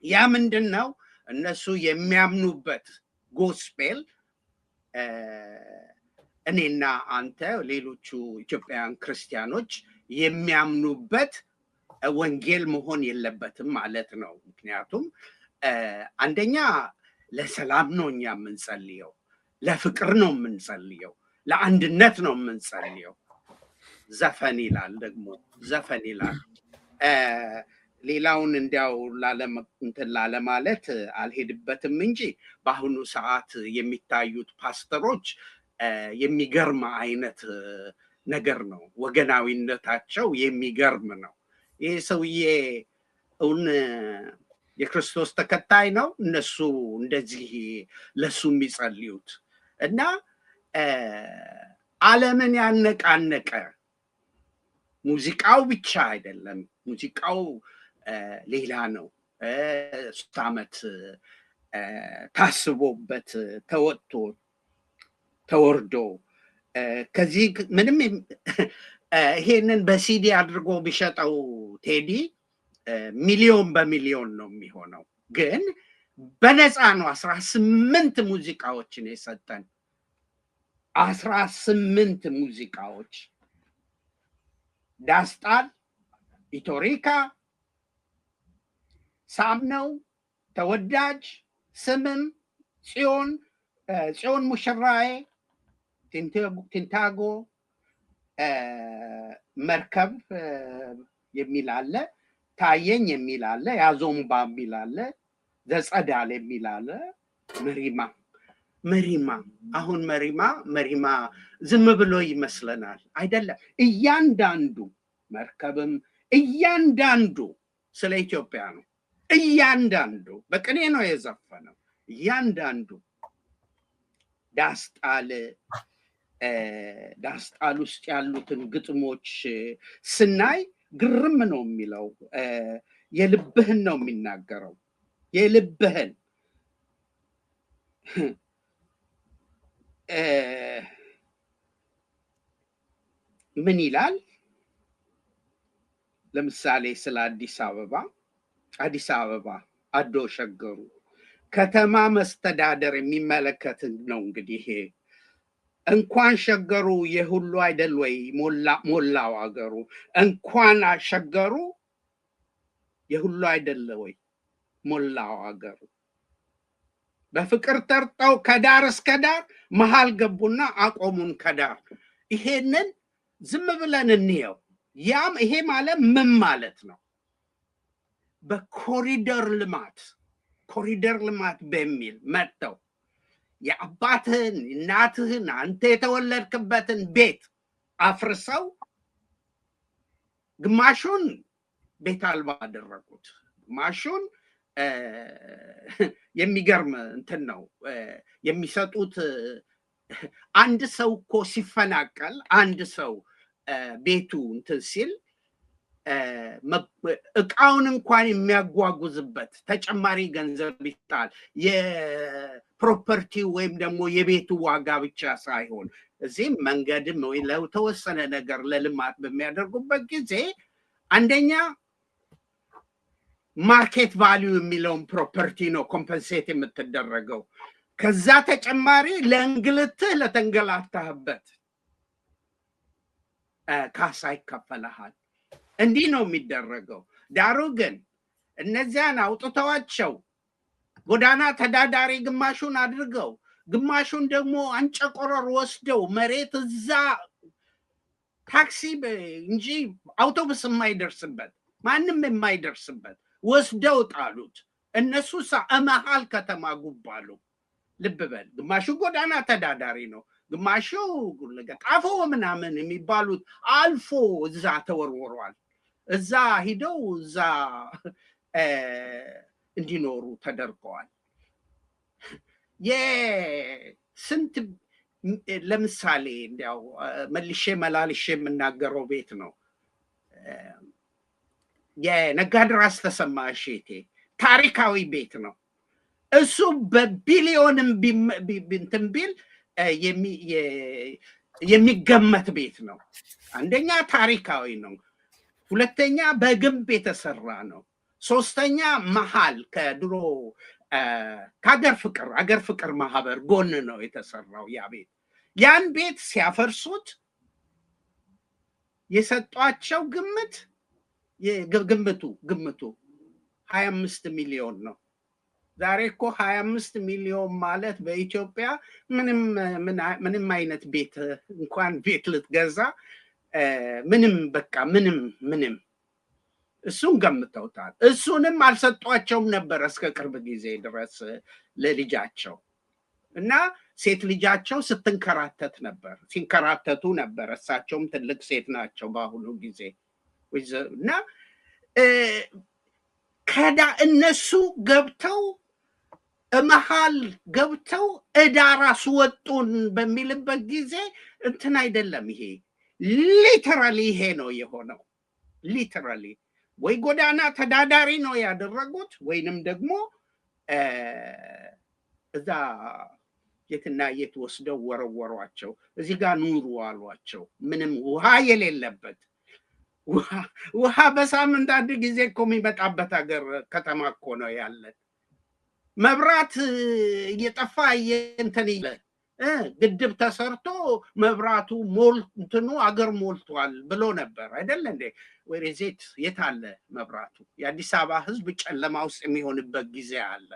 ያ ምንድን ነው? እነሱ የሚያምኑበት ጎስፔል እኔና አንተ ሌሎቹ ኢትዮጵያውያን ክርስቲያኖች የሚያምኑበት ወንጌል መሆን የለበትም ማለት ነው። ምክንያቱም አንደኛ ለሰላም ነው እኛ የምንጸልየው፣ ለፍቅር ነው የምንጸልየው፣ ለአንድነት ነው የምንጸልየው። ዘፈን ይላል ደግሞ ዘፈን ይላል። ሌላውን እንዲያው ላለማለት አልሄድበትም እንጂ በአሁኑ ሰዓት የሚታዩት ፓስተሮች የሚገርም አይነት ነገር ነው። ወገናዊነታቸው የሚገርም ነው። ይሄ ሰውዬ እውን የክርስቶስ ተከታይ ነው? እነሱ እንደዚህ ለሱ የሚጸልዩት እና ዓለምን ያነቃነቀ ሙዚቃው ብቻ አይደለም። ሙዚቃው ሌላ ነው። 3 ዓመት ታስቦበት ተወጥቶ ተወርዶ ከዚህ ምንም ይሄንን በሲዲ አድርጎ ቢሸጠው ቴዲ ሚሊዮን በሚሊዮን ነው የሚሆነው። ግን በነፃ ነው 18 ሙዚቃዎችን የሰጠን። 18 ሙዚቃዎች ዳስጣል፣ ኢቶሪካ፣ ሳምነው፣ ተወዳጅ፣ ስምም፣ ጽዮን ሙሽራዬ፣ ቲንታጎ፣ መርከብ የሚል አለ፣ ታየኝ የሚል አለ፣ ያዞምባ የሚል አለ፣ ዘጸዳል የሚል አለ፣ መሪማ አሁን መሪማ ዝም ብሎ ይመስለናል። አይደለም። እያንዳንዱ መርከብም እያንዳንዱ ስለ ኢትዮጵያ ነው። እያንዳንዱ በቅኔ ነው የዘፈነው። እያንዳንዱ ዳስጣል ውስጥ ያሉትን ግጥሞች ስናይ ግርም ነው የሚለው። የልብህን ነው የሚናገረው የልብህን ምን ይላል ለምሳሌ ስለ አዲስ አበባ አዶ ሸገሩ ከተማ መስተዳደር የሚመለከት ነው እንግዲህ ይሄ እንኳን ሸገሩ የሁሉ አይደል ወይ ሞላው አገሩ እንኳን ሸገሩ የሁሉ አይደል ወይ ሞላው አገሩ በፍቅር ተርጠው ከዳር እስከ ዳር መሃል ገቡና አቆሙን ከዳር ይሄንን ዝም ብለን እንየው ያም ይሄ ማለት ምን ማለት ነው በኮሪደር ልማት በሚል መጥተው የአባትህን እናትህን አንተ የተወለድክበትን ቤት አፍርሰው ግማሹን ቤት አልባ አደረጉት ግማሹን የሚገርም እንትን ነው የሚሰጡት አንድ ሰው እኮ ሲፈናቀል አንድ ሰው ቤቱ እንትን ሲል እቃውን እንኳን የሚያጓጉዝበት ተጨማሪ ገንዘብ ይጣል የፕሮፐርቲ ወይም ደግሞ የቤቱ ዋጋ ብቻ ሳይሆን እዚህም መንገድም ወይ ለተወሰነ ነገር ለልማት በሚያደርጉበት ጊዜ አንደኛ ማርኬት ቫልዩ የሚለውን ፕሮፐርቲ ነው ኮምፐንሴት የምትደረገው ከዛ ተጨማሪ ለእንግልትህ ለተንገላታህበት ካሳ ይከፈልሃል እንዲህ ነው የሚደረገው ዳሩ ግን እነዚያን አውጥተዋቸው ጎዳና ተዳዳሪ ግማሹን አድርገው ግማሹን ደግሞ አንጨቆረር ወስደው መሬት እዛ ታክሲ እንጂ አውቶቡስ የማይደርስበት ማንም የማይደርስበት ወስደው ጣሉት እነሱ መሃል ከተማ ጉባሉ ልብ በል ግማሹ ጎዳና ተዳዳሪ ነው ግማሹ ለገጣፎ ምናምን የሚባሉት አልፎ እዛ ተወርወሯል እዛ ሂደው እዛ እንዲኖሩ ተደርገዋል የስንት ለምሳሌ እንዲያው መልሼ መላልሼ የምናገረው ቤት ነው የነጋድራስ ተሰማ እሸቴ ታሪካዊ ቤት ነው እሱ በቢሊዮንም እንትን ቢል የሚገመት ቤት ነው አንደኛ ታሪካዊ ነው ሁለተኛ በግንብ የተሰራ ነው ሶስተኛ መሃል ከድሮ አገር ፍቅር ማህበር ጎን ነው የተሰራው ያ ቤት ያን ቤት ሲያፈርሱት የሰጧቸው ግምቱ 25 ሚሊዮን ነው ዛሬ እኮ 25 ሚሊዮን ማለት በኢትዮጵያ ምንም አይነት ቤት እንኳን ቤት ልትገዛ ምንም በቃ ምንም እሱን ገምተውታል እሱንም አልሰጧቸውም ነበር እስከ ቅርብ ጊዜ ድረስ ለልጃቸው እና ሴት ልጃቸው ሲንከራተቱ ነበር እሳቸውም ትልቅ ሴት ናቸው በአሁኑ ጊዜ እና ከዳ እነሱ ገብተው መሃል ገብተው ራሱ ወጡን በሚልበት ጊዜ እንትን አይደለም ይሄ ሊተራሊ ይሄ ነው የሆነው ሊተራሊ ወይ ጎዳና ተዳዳሪ ነው ያደረጉት ወይንም ደግሞ እዛ የትና የት ወስደው ወረወሯቸው እዚህ ጋር ኑሩ አሏቸው ምንም ውሃ የሌለበት ውሃ በሳምንት አንድ ጊዜ እኮ የሚመጣበት ሀገር ከተማ እኮ ነው ያለን መብራት እየጠፋ እንትን ግድብ ተሰርቶ መብራቱ እንትኑ አገር ሞልቷል ብሎ ነበር አይደል እንዴ ወሬዜት የታለ መብራቱ የአዲስ አበባ ህዝብ ጨለማ ውስጥ የሚሆንበት ጊዜ አለ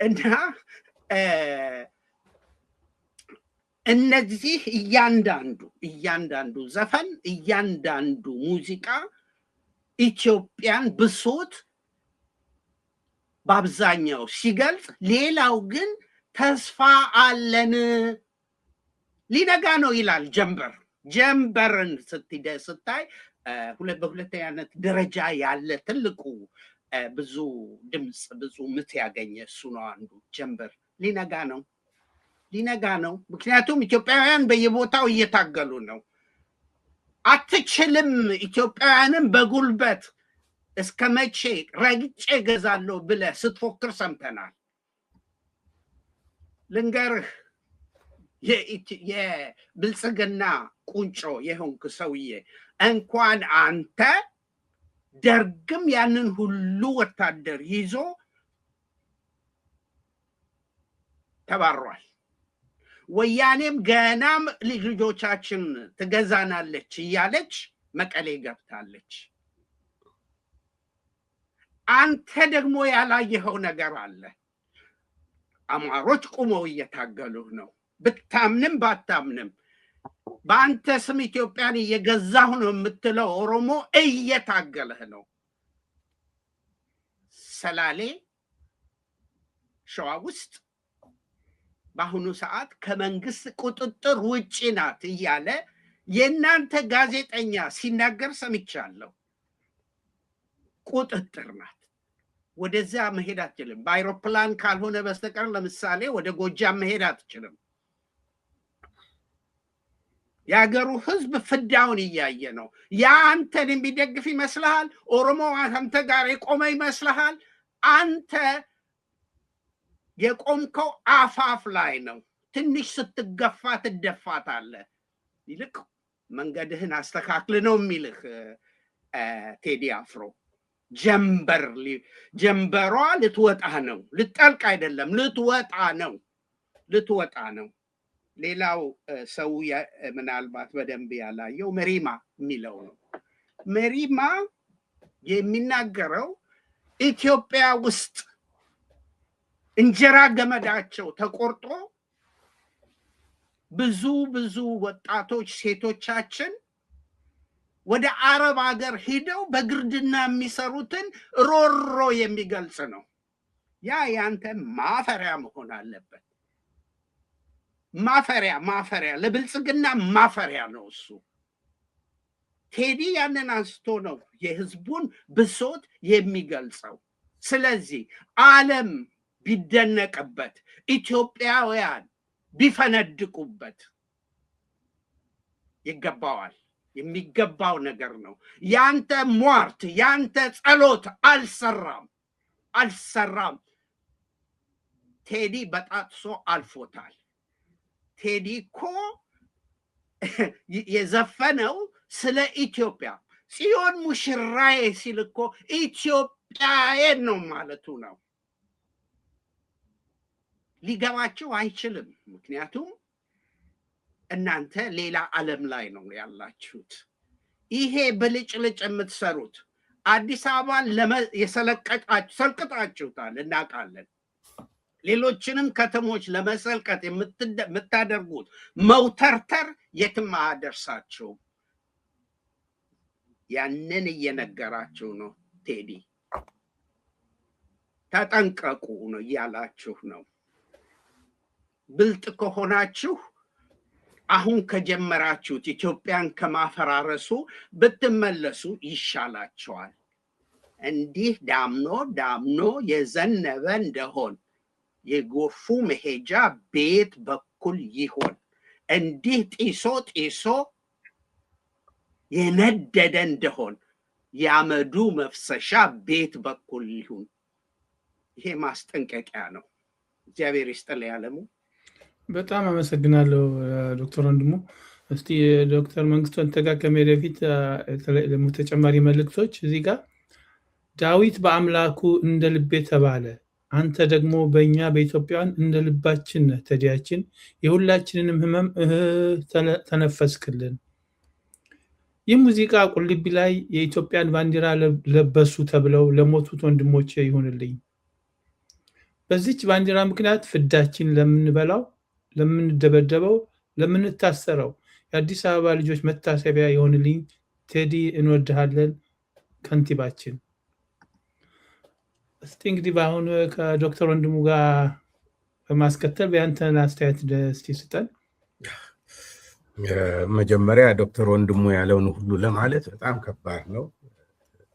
እና እነዚህ እያንዳንዱ ዘፈን እያንዳንዱ ሙዚቃ ኢትዮጵያን ብሶት በአብዛኛው ሲገልጽ ሌላው ግን ተስፋ አለን ሊነጋ ነው ይላል ጀንበርን ስታይ በሁለተኛነት ደረጃ ያለ ትልቁ ብዙ ድምጽ ብዙ ምት ያገኘ እሱ ነው አንዱ ጀንበር ሊነጋ ነው ምክንያቱም ኢትዮጵያውያን በየቦታው እየታገሉ ነው አትችልም ኢትዮጵያውያንን በጉልበት እስከ መቼ ረግጬ ገዛለሁ ብለህ ስትፎክር ሰምተናል። ልንገርህ የብልጽግና ቁንጮ የሆንክ ሰውዬ እንኳን አንተ ደርግም ያንን ሁሉ ወታደር ይዞ ተባሯል። ወያኔም ገናም ልጆቻችን ትገዛናለች እያለች መቀሌ ገብታለች። አንተ ደግሞ ያላየኸው ነገር አለ። አማሮች ቁመው እየታገሉህ ነው። ብታምንም ባታምንም በአንተ ስም ኢትዮጵያን እየገዛሁ ነው የምትለው ኦሮሞ እየታገለህ ነው። ሰላሌ ሸዋ ውስጥ በአሁኑ ሰዓት ከመንግስት ቁጥጥር ውጪ ናት እያለ የእናንተ ጋዜጠኛ ሲናገር ሰምቻለሁ። ቁጥጥር ናት። ወደዚያ መሄድ አትችልም። በአይሮፕላን ካልሆነ በስተቀር ለምሳሌ ወደ ጎጃም መሄድ አትችልም። የሀገሩ ህዝብ ፍዳውን እያየ ነው። ያ አንተን የሚደግፍ ይመስልሃል? ኦሮሞ አንተ ጋር የቆመ ይመስልሃል? አንተ የቆምከው አፋፍ ላይ ነው። ትንሽ ስትገፋ ትደፋታለህ። ይልቅ መንገድህን አስተካክል ነው የሚልህ ቴዲ አፍሮ። ጀንበሯ ልትወጣ ነው፣ ልትጠልቅ አይደለም፣ ልትወጣ ነው። ሌላው ሰው ምናልባት በደንብ ያላየው መሪማ የሚለው ነው። መሪማ የሚናገረው ኢትዮጵያ ውስጥ እንጀራ ገመዳቸው ተቆርጦ ብዙ ወጣቶች ሴቶቻችን ወደ አረብ ሀገር ሂደው በግርድና የሚሰሩትን ሮሮ የሚገልጽ ነው። ያ ያንተ ማፈሪያ መሆን አለበት። ማፈሪያ ለብልጽግና ማፈሪያ ነው እሱ። ቴዲ ያንን አንስቶ ነው የህዝቡን ብሶት የሚገልጸው። ስለዚህ ዓለም ቢደነቅበት፣ ኢትዮጵያውያን ቢፈነድቁበት ይገባዋል። የሚገባው ነገር ነው። ያንተ ሟርት፣ ያንተ ጸሎት አልሰራም። ቴዲ በጣጥሶ አልፎታል። ቴዲ እኮ የዘፈነው ስለ ኢትዮጵያ ጽዮን ሙሽራዬ ሲል እኮ ኢትዮጵያዬን ነው ማለቱ ነው። ሊገባቸው አይችልም። ምክንያቱም እናንተ ሌላ ዓለም ላይ ነው ያላችሁት። ይሄ ብልጭልጭ የምትሰሩት አዲስ አበባን ሰልቅጣችሁታል፣ እናውቃለን። ሌሎችንም ከተሞች ለመሰልቀጥ የምታደርጉት መውተርተር የትም አያደርሳችሁም። ያንን እየነገራችሁ ነው። ቴዲ ተጠንቀቁ ነው እያላችሁ ነው። ብልጥ ከሆናችሁ አሁን ከጀመራችሁት ኢትዮጵያን ከማፈራረሱ ብትመለሱ ይሻላቸዋል። እንዲህ ዳምኖ የዘነበ እንደሆን የጎርፉ መሄጃ ቤት በኩል ይሆን? እንዲህ ጢሶ የነደደ እንደሆን ያመዱ መፍሰሻ ቤት በኩል ይሁን። ይሄ ማስጠንቀቂያ ነው። እግዚአብሔር ይስጥልኝ ያለሙ። በጣም አመሰግናለሁ ዶክተር ወንድሙ። እስቲ ዶክተር መንግስቱ አንተ ጋር ከመሄድ በፊት ተጨማሪ መልእክቶች እዚህ ጋር ዳዊት በአምላኩ እንደ ልቤ ተባለ፣ አንተ ደግሞ በእኛ በኢትዮጵያውያን እንደ ልባችን ነህ። ቴዲያችን የሁላችንንም ህመም ተነፈስክልን። ይህ ሙዚቃ ቁልቢ ላይ የኢትዮጵያን ባንዲራ ለበሱ ተብለው ለሞቱት ወንድሞቼ ይሁንልኝ። በዚች ባንዲራ ምክንያት ፍዳችን ለምንበላው፣ ለምንደበደበው፣ ለምንታሰረው የአዲስ አበባ ልጆች መታሰቢያ ይሆንልኝ። ቴዲ እንወድሃለን ከንቲባችን። እስቲ እንግዲህ በአሁኑ ከዶክተር ወንድሙ ጋር በማስከተል በያንተን አስተያየት እስቲ ስጠን። መጀመሪያ ዶክተር ወንድሙ ያለውን ሁሉ ለማለት በጣም ከባድ ነው።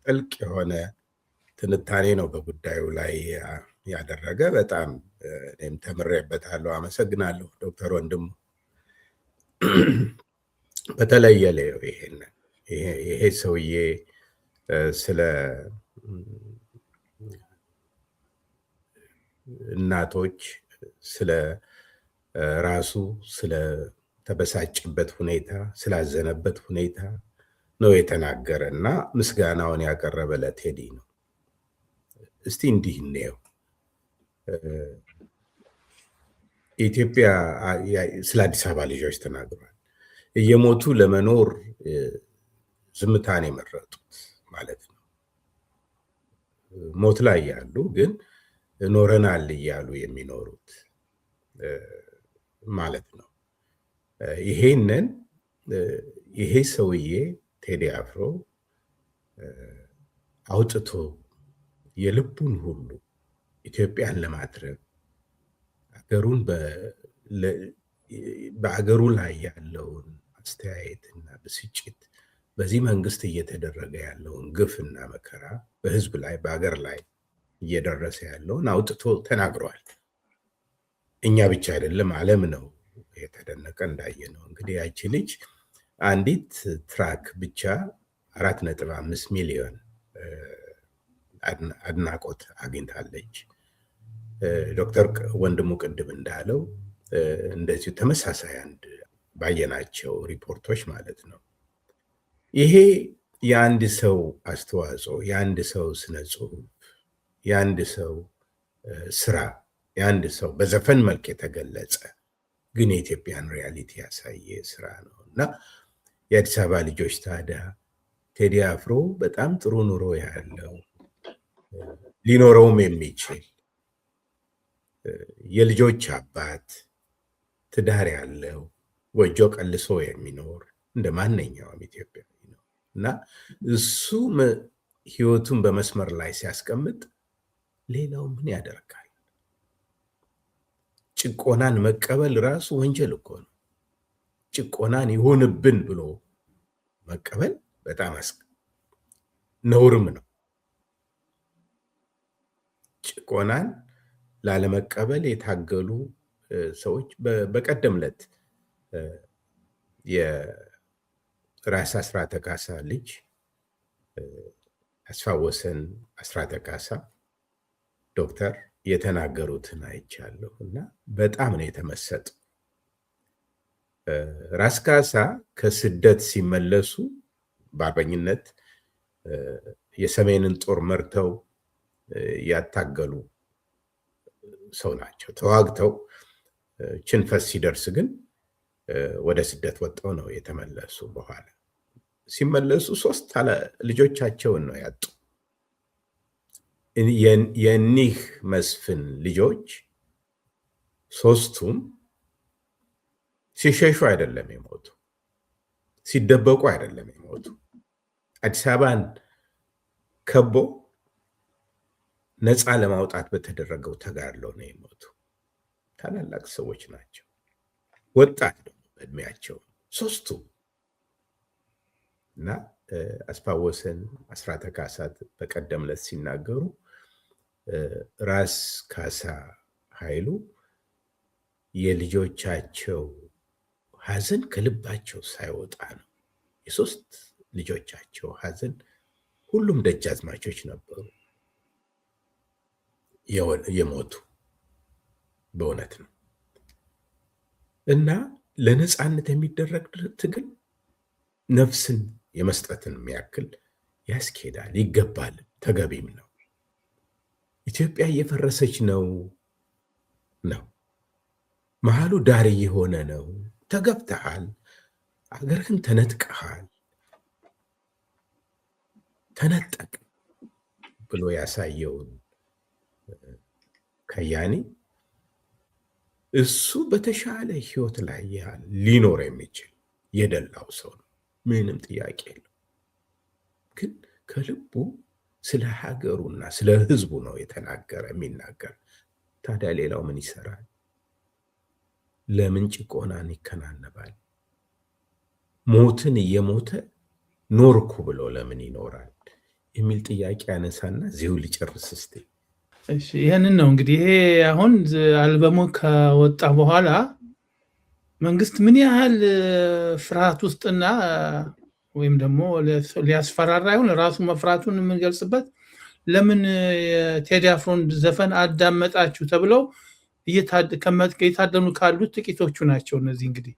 ጥልቅ የሆነ ትንታኔ ነው በጉዳዩ ላይ ያደረገ። በጣም እኔም ተምሬበታለሁ። አመሰግናለሁ ዶክተር ወንድሙ። በተለየ ይሄ ሰውዬ ስለ እናቶች ስለ ራሱ ስለ ተበሳጭበት ሁኔታ ስላዘነበት ሁኔታ ነው የተናገረ እና ምስጋናውን ያቀረበ ለቴዲ ነው። እስቲ እንዲህ እንየው። ኢትዮጵያ ስለ አዲስ አበባ ልጆች ተናግሯል። እየሞቱ ለመኖር ዝምታን የመረጡት ማለት ነው። ሞት ላይ ያሉ ግን ኖረናል እያሉ የሚኖሩት ማለት ነው። ይሄ ሰውዬ ቴዲ አፍሮ አውጥቶ የልቡን ሁሉ ኢትዮጵያን ለማድረግ አገሩን በአገሩ ላይ ያለውን አስተያየትና ብስጭት በዚህ መንግስት እየተደረገ ያለውን ግፍና መከራ በህዝብ ላይ በአገር ላይ እየደረሰ ያለውን አውጥቶ ተናግሯል። እኛ ብቻ አይደለም ዓለም ነው የተደነቀ እንዳየነው። እንግዲህ ያቺ ልጅ አንዲት ትራክ ብቻ 4.5 ሚሊዮን አድናቆት አግኝታለች። ዶክተር ወንድሙ ቅድም እንዳለው እንደዚሁ ተመሳሳይ አንድ ባየናቸው ሪፖርቶች ማለት ነው። ይሄ የአንድ ሰው አስተዋጽኦ፣ የአንድ ሰው ስነ ጽሁፍ፣ የአንድ ሰው ስራ፣ የአንድ ሰው በዘፈን መልክ የተገለጸ ግን የኢትዮጵያን ሪያሊቲ ያሳየ ስራ ነው እና የአዲስ አበባ ልጆች ታዲያ ቴዲ አፍሮ በጣም ጥሩ ኑሮ ያለው ሊኖረውም የሚችል የልጆች አባት ትዳር ያለው ጎጆ ቀልሶ የሚኖር እንደ ማንኛውም ኢትዮጵያዊ ነው እና እሱ ህይወቱን በመስመር ላይ ሲያስቀምጥ ሌላው ምን ያደርጋል? ጭቆናን መቀበል ራሱ ወንጀል እኮ ነው። ጭቆናን ይሆንብን ብሎ መቀበል በጣም ነውርም ነው። ጭቆናን ላለመቀበል የታገሉ ሰዎች በቀደም ዕለት የራስ አስራተ ካሳ ልጅ አስፋወሰን አስራተ ካሳ ዶክተር የተናገሩትን አይቻለሁ እና በጣም ነው የተመሰጡ። ራስ ካሳ ከስደት ሲመለሱ በአርበኝነት የሰሜንን ጦር መርተው ያታገሉ ሰው ናቸው። ተዋግተው ችንፈት ሲደርስ ግን ወደ ስደት ወጥተው ነው የተመለሱ። በኋላ ሲመለሱ 3 ልጆቻቸውን ነው ያጡ። የኒህ መስፍን ልጆች 3ቱም ሲሸሹ አይደለም የሞቱ፣ ሲደበቁ አይደለም የሞቱ፣ አዲስ አበባን ከቦ ነፃ ለማውጣት በተደረገው ተጋድሎ ነው የሞቱ። ታላላቅ ሰዎች ናቸው። ወጣት ደግሞ እድሜያቸው 3ቱ እና አስፋወሰን አስራተ ካሳ በቀደም ዕለት ሲናገሩ ራስ ካሳ ኃይሉ የልጆቻቸው ሐዘን ከልባቸው ሳይወጣ ነው። የ3 ልጆቻቸው ሐዘን ሁሉም ደጃዝማቾች ነበሩ የሞቱ በእውነት ነው። እና ለነፃነት የሚደረግ ትግል ነፍስን የመስጠትን የሚያክል ያስኬዳል፣ ይገባል፣ ተገቢም ነው። ኢትዮጵያ እየፈረሰች ነው። መሃሉ ዳር እየሆነ ነው። ተገብተሃል፣ አገርህን ተነጥቀሃል፣ ተነጠቅ ብሎ ያሳየውን ከያኒ እሱ በተሻለ ህይወት ላይ ሊኖር የሚችል የደላው ሰው ነው። ምንም ጥያቄ የለው። ግን ከልቡ ስለ ሀገሩና ስለ ህዝቡ ነው የሚናገር። ታዲያ ሌላው ምን ይሰራል? ለምን ጭቆናን ይከናነባል? ሞትን እየሞተ ኖርኩ ብሎ ለምን ይኖራል የሚል ጥያቄ ያነሳና እዚሁ ልጨርስ እስቲ። እሺ፣ ይሄንን ነው እንግዲህ ይሄ አሁን አልበሙ ከወጣ በኋላ መንግስት ምን ያህል ፍርሃት ውስጥና ወይም ደግሞ ሊያስፈራራ ይሁን ራሱ መፍራቱን የምንገልጽበት ለምን ቴዲ አፍሮን ዘፈን አዳመጣችሁ ተብለው እየታደኑ ካሉት ጥቂቶቹ ናቸው። እነዚህ እንግዲህ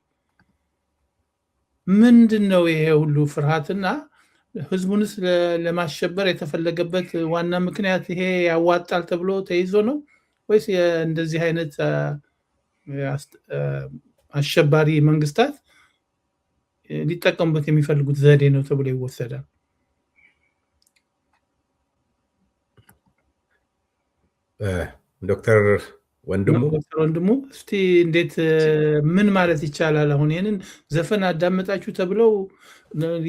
ምንድነው ይሄ ሁሉ ፍርሃትና ህዝቡንስ ለማሸበር የተፈለገበት ዋና ምክንያት ይሄ ያዋጣል ተብሎ ተይዞ ነው ወይስ እንደዚህ አይነት አሸባሪ መንግስታት ሊጠቀሙበት የሚፈልጉት ዘዴ ነው ተብሎ ይወሰዳል? ዶክተር ወንድሙ እስቲ እንዴት ምን ማለት ይቻላል? አሁን ይሄንን ዘፈን አዳመጣችሁ ተብለው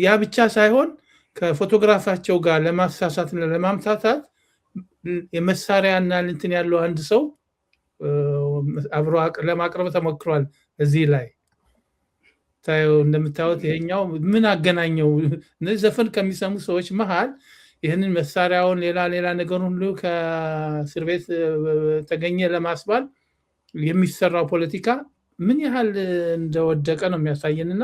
ያ ብቻ ሳይሆን ከፎቶግራፋቸው ጋር ለማሳሳትና ለማምታታት የመሳሪያና እንትን ያለው አንድ ሰው አብሮ ለማቅረብ ተሞክሯል። እዚህ ላይ ታየው እንደምታዩት ይሄኛው ምን አገናኘው? እነዚህ ዘፈን ከሚሰሙ ሰዎች መሃል ይህንን መሳሪያውን ሌላ ነገር ሁሉ ከእስር ቤት ተገኘ ለማስባል የሚሰራው ፖለቲካ ምን ያህል እንደወደቀ ነው የሚያሳየንና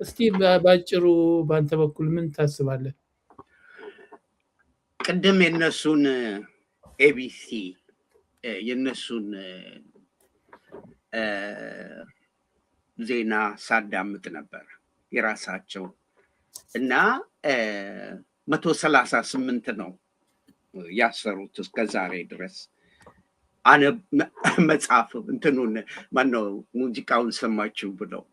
እስቲ ባጭሩ ባንተ በኩል ምን ታስባለህ? ቅድም የነሱን ኤቢሲ የነሱን ዜና ሳዳምጥ ነበር የራሳቸው እና 138 ነው ያሰሩት እስከ ዛሬ ድረስ መጽሐፍ እንትኑን ማነው ሙዚቃውን ሰማችሁ ብለው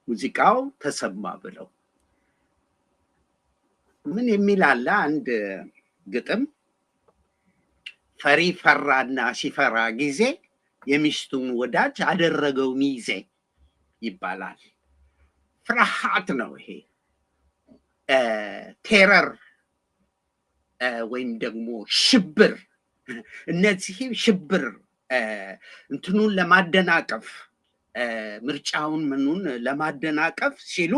ሙዚቃው ተሰማ ብለው ምን የሚል አለ አንድ ግጥም ፈሪ ፈራና ሲፈራ ጊዜ የሚስቱን ወዳጅ አደረገው ሚዜ ይባላል። ፍርሃት ነው ይሄ ቴረር ወይም ደግሞ ሽብር። እነዚህ ሽብር እንትኑን ለማደናቀፍ ምርጫውን ምኑን ለማደናቀፍ ሲሉ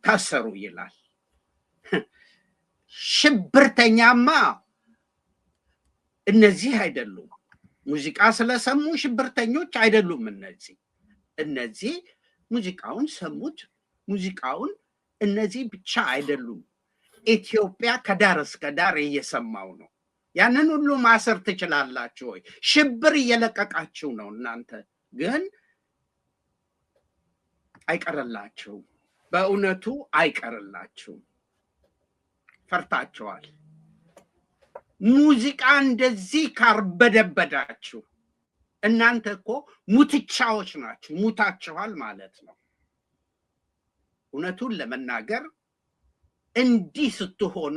ታሰሩ ይላል። ሽብርተኛማ እነዚህ አይደሉም። ሙዚቃ ስለሰሙ ሽብርተኞች አይደሉም። እነዚህ ሙዚቃውን ሰሙት። ሙዚቃውን እነዚህ ብቻ አይደሉም። ኢትዮጵያ ከዳር እስከ ዳር እየሰማው ነው። ያንን ሁሉ ማሰር ትችላላችሁ ወይ? ሽብር እየለቀቃችሁ ነው። እናንተ ግን አይቀርላችሁ፣ በእውነቱ አይቀርላችሁ። ፈርታችኋል። ሙዚቃ እንደዚህ ካርበደበዳችሁ እናንተ እኮ ሙትቻዎች ናችሁ። ሙታችኋል ማለት ነው። እውነቱን ለመናገር እንዲህ ስትሆኑ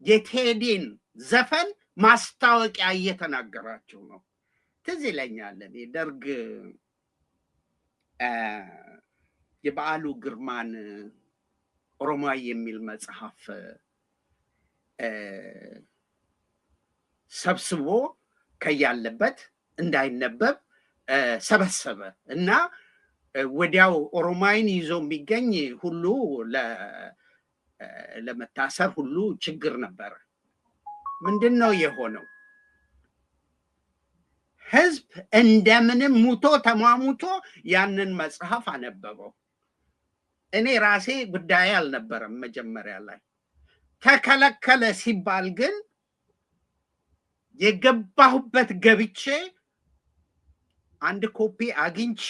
የቴዲን ዘፈን ማስታወቂያ እየተናገራችሁ ነው። ትዝ ይለኛል ደርግ የበዓሉ ግርማን ኦሮማይ የሚል መጽሐፍ ሰብስቦ ከያለበት እንዳይነበብ ሰበሰበ እና ወዲያው ኦሮማይን ይዞ የሚገኝ ሁሉ ለመታሰር ሁሉ ችግር ነበረ። ምንድነው የሆነው? ህዝብ እንደምንም ሙቶ ተሟሙቶ ያንን መጽሐፍ አነበበው። እኔ ራሴ ጉዳይ አልነበረም መጀመሪያ ላይ። ተከለከለ ሲባል ግን የገባሁበት ገብቼ አንድ ኮፒ አግኝቼ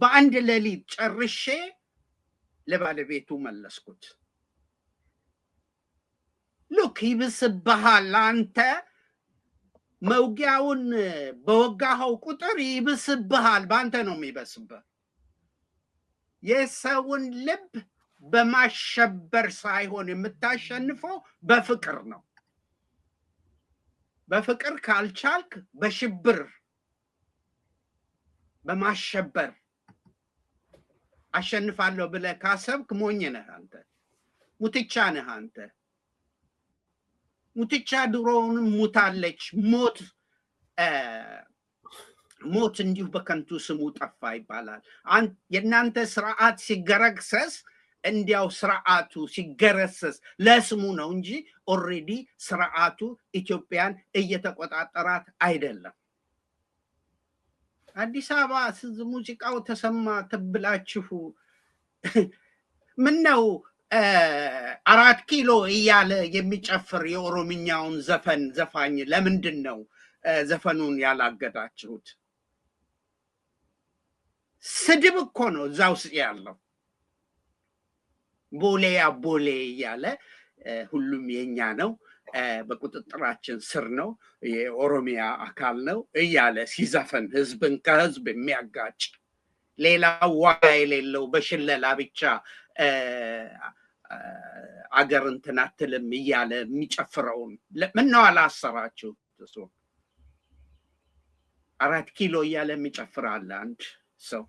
በአንድ ሌሊት ጨርሼ ለባለቤቱ መለስኩት። ሉክ ይብስብሃል፣ አንተ መውጊያውን በወጋኸው ቁጥር ይብስብሃል። በአንተ ነው የሚበስብህ። የሰውን ልብ በማሸበር ሳይሆን የምታሸንፈው በፍቅር ነው። በፍቅር ካልቻልክ በሽብር በማሸበር አሸንፋለሁ ብለህ ካሰብክ ሞኝ ነህ አንተ። ሙትቻ ነህ አንተ። ሙትቻ ድሮውንም ሙታለች። ሞት እንዲሁ በከንቱ ስሙ ጠፋ ይባላል። የእናንተ ስርዓት ሲገረሰስ እንዲያው ስርዓቱ ሲገረሰስ ለስሙ ነው እንጂ ኦልሬዲ ስርዓቱ ኢትዮጵያን እየተቆጣጠራት አይደለም። አዲስ አበባ ሙዚቃው ተሰማ ተብላችሁ ምን ነው 4 ኪሎ እያለ የሚጨፍር የኦሮምኛውን ዘፋኝ ለምንድን ነው ዘፈኑን ያላገዳችሁት? ስድብ እኮ ነው እዛ ውስጥ ያለው። ቦሌ አቦሌ እያለ ሁሉም የኛ ነው፣ በቁጥጥራችን ስር ነው፣ የኦሮሚያ አካል ነው እያለ ሲዘፈን ህዝብን ከህዝብ የሚያጋጭ ሌላው ዋጋ የሌለው በሽለላ ብቻ አገር እንትን አትልም እያለ የሚጨፍረውን ምነው አላሰራችሁት? እሱ 4 ኪሎ እያለ የሚጨፍር አለ አንድ ሰው፣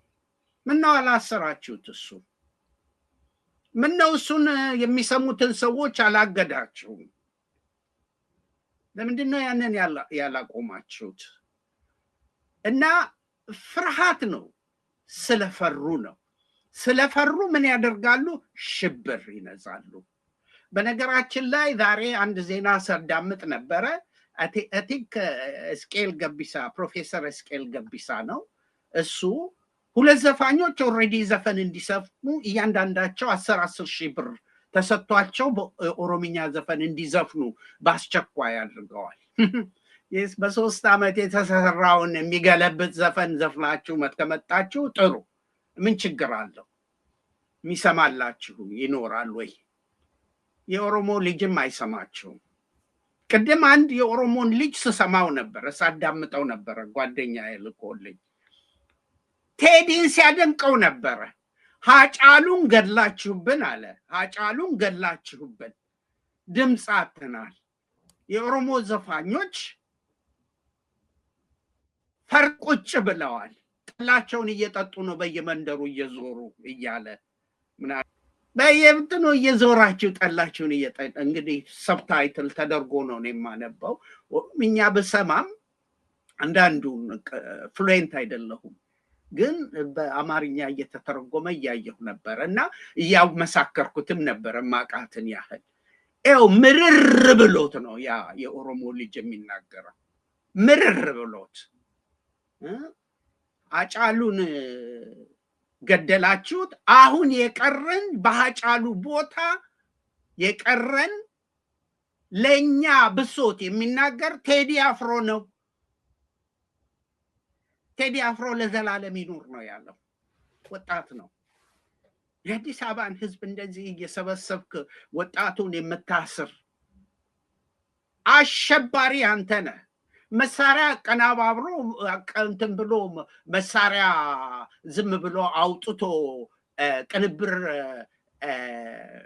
ምነው አላሰራችሁት? እሱ ምነው እሱን የሚሰሙትን ሰዎች አላገዳችሁም? ለምንድን ነው ያንን ያላቆማችሁት? እና ፍርሃት ነው፣ ስለፈሩ ነው። ስለፈሩ ምን ያደርጋሉ? ሽብር ይነዛሉ። በነገራችን ላይ ዛሬ አንድ ዜና ሳዳምጥ ነበረ። አቲክ እስቄል ገቢሳ ፕሮፌሰር እስቄል ገቢሳ ነው እሱ። 2 ዘፋኞች ኦልሬዲ ዘፈን እንዲሰፍኑ እያንዳንዳቸው 10 ሺህ ብር ተሰጥቷቸው በኦሮምኛ ዘፈን እንዲዘፍኑ በአስቸኳይ አድርገዋል። በ3 ዓመት የተሰራውን የሚገለብጥ ዘፈን ዘፍናችሁ ከመጣችሁ ጥሩ፣ ምን ችግር አለው? የሚሰማላችሁ ይኖራል ወይ? የኦሮሞ ልጅም አይሰማችሁም። ቅድም አንድ የኦሮሞን ልጅ ስሰማው ነበር፣ ሳዳምጠው ነበረ፣ ጓደኛ ልኮልኝ ቴዲን ሲያደንቀው ነበረ። ሀጫሉን ገድላችሁብን አለ። ሀጫሉን ገድላችሁብን፣ ድምፅ አጥተናል። የኦሮሞ ዘፋኞች ፈርቁጭ ብለዋል። ጠላቸውን እየጠጡ ነው በየመንደሩ እየዞሩ እያለ በየብትኑ እየዞራችሁ ጠላችሁን እየጠጡ። እንግዲህ ሰብታይትል ተደርጎ ነው የማነበው። እኛ በሰማም አንዳንዱን ፍሉዌንት አይደለሁም፣ ግን በአማርኛ እየተተረጎመ እያየሁ ነበር እና እያመሳከርኩትም ነበር ማቃትን ያህል። ይኸው ምርር ብሎት ነው ያ የኦሮሞ ልጅ የሚናገረው፣ ምርር ብሎት አጫሉን ገደላችሁት። አሁን የቀረን በሀጫሉ ቦታ የቀረን ለኛ ብሶት የሚናገር ቴዲ አፍሮ ነው። ቴዲ አፍሮ ለዘላለም ይኖር ነው ያለው። ወጣት ነው። የአዲስ አበባን ህዝብ እንደዚህ እየሰበሰብክ ወጣቱን የምታስር አሸባሪ አንተ ነህ። መሳሪያ ቀናባብሮ እንትን ብሎ መሳሪያ ዝም ብሎ አውጥቶ ቅንብር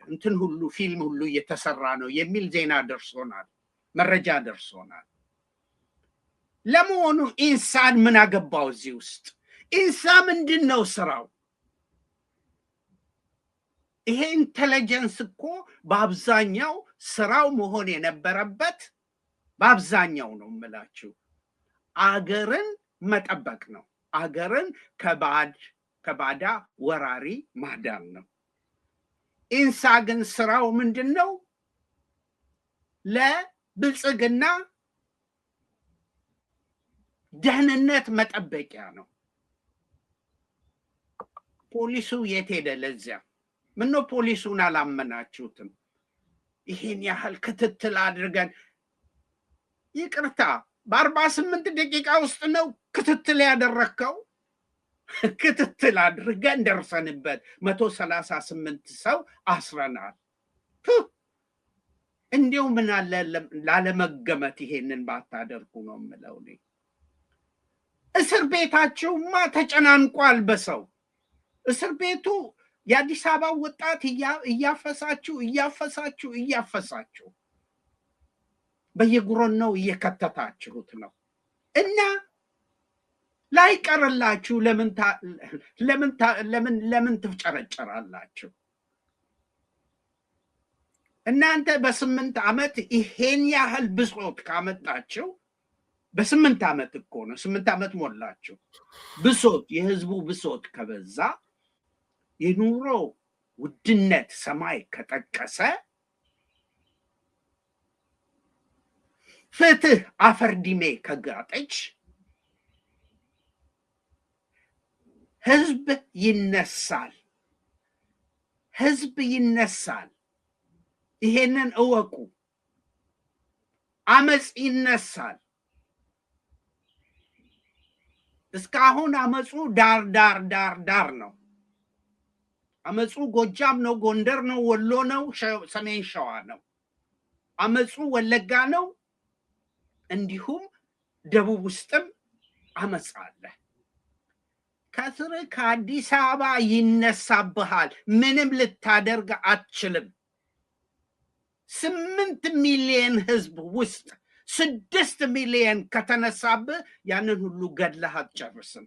እንትን ሁሉ ፊልም ሁሉ እየተሰራ ነው የሚል ዜና ደርሶናል፣ መረጃ ደርሶናል። ለመሆኑ ኢንሳን ምን አገባው እዚህ ውስጥ? ኢንሳ ምንድን ነው ስራው? ይሄ ኢንተለጀንስ እኮ በአብዛኛው ስራው መሆን የነበረበት በአብዛኛው ነው የምላችሁ አገርን መጠበቅ ነው። አገርን ከባዳ ወራሪ ማዳን ነው። ኢንሳ ግን ስራው ምንድን ነው? ለብልጽግና ደህንነት መጠበቂያ ነው። ፖሊሱ የት ሄደ? ለዚያ ምነው ፖሊሱን አላመናችሁትም? ይሄን ያህል ክትትል አድርገን ይቅርታ በ48 ደቂቃ ውስጥ ነው ክትትል ያደረከው? ክትትል አድርገን ደርሰንበት 138 ሰው አስረናል። እንዲሁ ምን አለ ላለመገመት ይሄንን ባታደርጉ ነው የምለው እኔ። እስር ቤታችሁማ ተጨናንቋል በሰው። እስር ቤቱ የአዲስ አበባ ወጣት እያፈሳችሁ በየጉረኖው እየከተታችሁት ነው። እና ላይቀርላችሁ ለምን ትፍጨረጨራላችሁ? እናንተ በ8 ዓመት ይሄን ያህል ብሶት ካመጣችሁ፣ በ8 ዓመት እኮ ነው፣ 8 ዓመት ሞላችሁ። ብሶት የህዝቡ ብሶት ከበዛ፣ የኑሮ ውድነት ሰማይ ከጠቀሰ፣ ፍትህ አፈርዲሜ ከጋጠች፣ ህዝብ ይነሳል። ህዝብ ይነሳል። ይሄንን እወቁ። አመጽ ይነሳል። እስካሁን አመጹ ዳር ነው። አመጹ ጎጃም ነው፣ ጎንደር ነው፣ ወሎ ነው፣ ሰሜን ሸዋ ነው። አመጹ ወለጋ ነው። እንዲሁም ደቡብ ውስጥም አመጽ አለ። ከስር ከአዲስ አበባ ይነሳብሃል። ምንም ልታደርግ አትችልም። 8 ሚሊዮን ህዝብ ውስጥ 6 ሚሊዮን ከተነሳብህ ያንን ሁሉ ገድለህ አትጨርስም።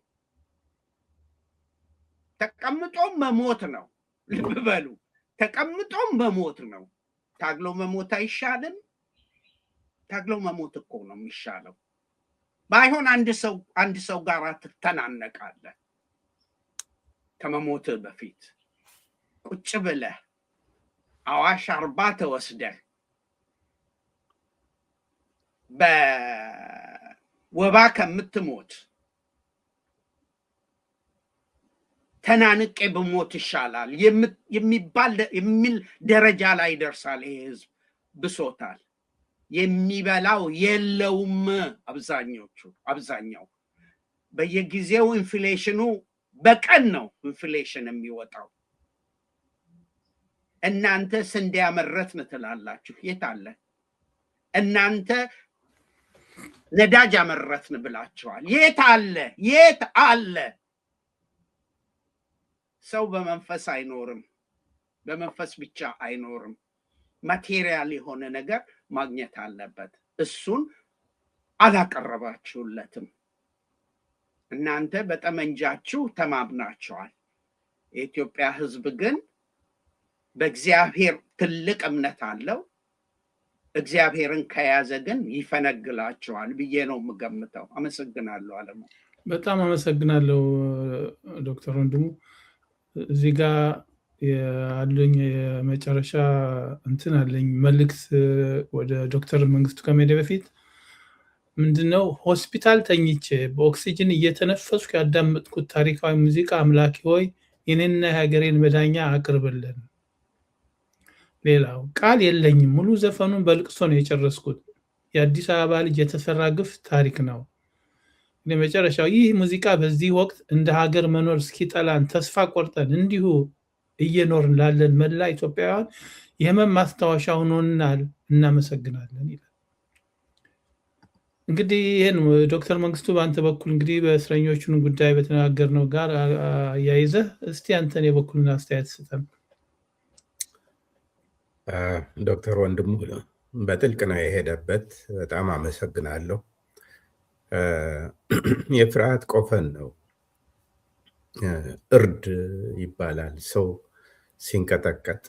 ተቀምጦም መሞት ነው። ልብ በሉ፣ ተቀምጦም መሞት ነው። ታግሎ መሞት አይሻልም? ታግሎ መሞት እኮ ነው የሚሻለው። ባይሆን አንድ ሰው ጋር ትተናነቃለህ። ከመሞትህ በፊት ቁጭ ብለህ አዋሽ 40 ተወስደህ በወባ ከምትሞት ተናንቄ ብሞት ይሻላል የሚል ደረጃ ላይ ደርሳል። ይሄ ህዝብ ብሶታል። የሚበላው የለውም። አብዛኛው በየጊዜው ኢንፍሌሽኑ በቀን ነው ኢንፍሌሽን የሚወጣው። እናንተ ስንዴ አመረትን ትላላችሁ። የት አለ? እናንተ ነዳጅ አመረትን ብላችኋል። የት አለ? የት አለ? ሰው በመንፈስ አይኖርም። በመንፈስ ብቻ አይኖርም። ማቴሪያል የሆነ ነገር ማግኘት አለበት። እሱን አላቀረባችሁለትም። እናንተ በጠመንጃችሁ ተማምናችኋል። የኢትዮጵያ ህዝብ ግን በእግዚአብሔር ትልቅ እምነት አለው። እግዚአብሔርን ከያዘ ግን ይፈነግላቸዋል ብዬ ነው የምገምተው። አመሰግናለሁ አለሙ። በጣም አመሰግናለሁ ዶክተር ወንድሙ። እዚህ ጋር ያለኝ የመጨረሻ እንትን አለኝ መልእክት ወደ ዶክተር መንግስቱ ከመሄዴ በፊት ምንድነው፣ ሆስፒታል ተኝቼ በኦክሲጅን እየተነፈስኩ ያዳመጥኩት ታሪካዊ ሙዚቃ አምላኪ ሆይ የኔና የሀገሬን መዳኛ አቅርብልን። ሌላው ቃል የለኝም። ሙሉ ዘፈኑን በልቅሶ ነው የጨረስኩት። የአዲስ አበባ ልጅ የተሰራ ግፍ ታሪክ ነው። ለመጨረሻው ይህ ሙዚቃ በዚህ ወቅት እንደ ሀገር መኖር እስኪጠላን ተስፋ ቆርጠን እንዲሁ እየኖርን ላለን መላ ኢትዮጵያውያን የህመም ማስታወሻ ሆኖናል። እናመሰግናለን ይላል። እንግዲህ ይህን ዶክተር መንግስቱ በአንተ በኩል እንግዲህ በእስረኞቹን ጉዳይ በተነጋገርነው ጋር አያይዘህ እስቲ አንተን የበኩልን አስተያየት ስጠን። ዶክተር ወንድሙ በጥልቅ ነው የሄደበት። በጣም አመሰግናለሁ። የፍርሃት ቆፈን ነው። እርድ ይባላል። ሰው ሲንቀጠቀጥ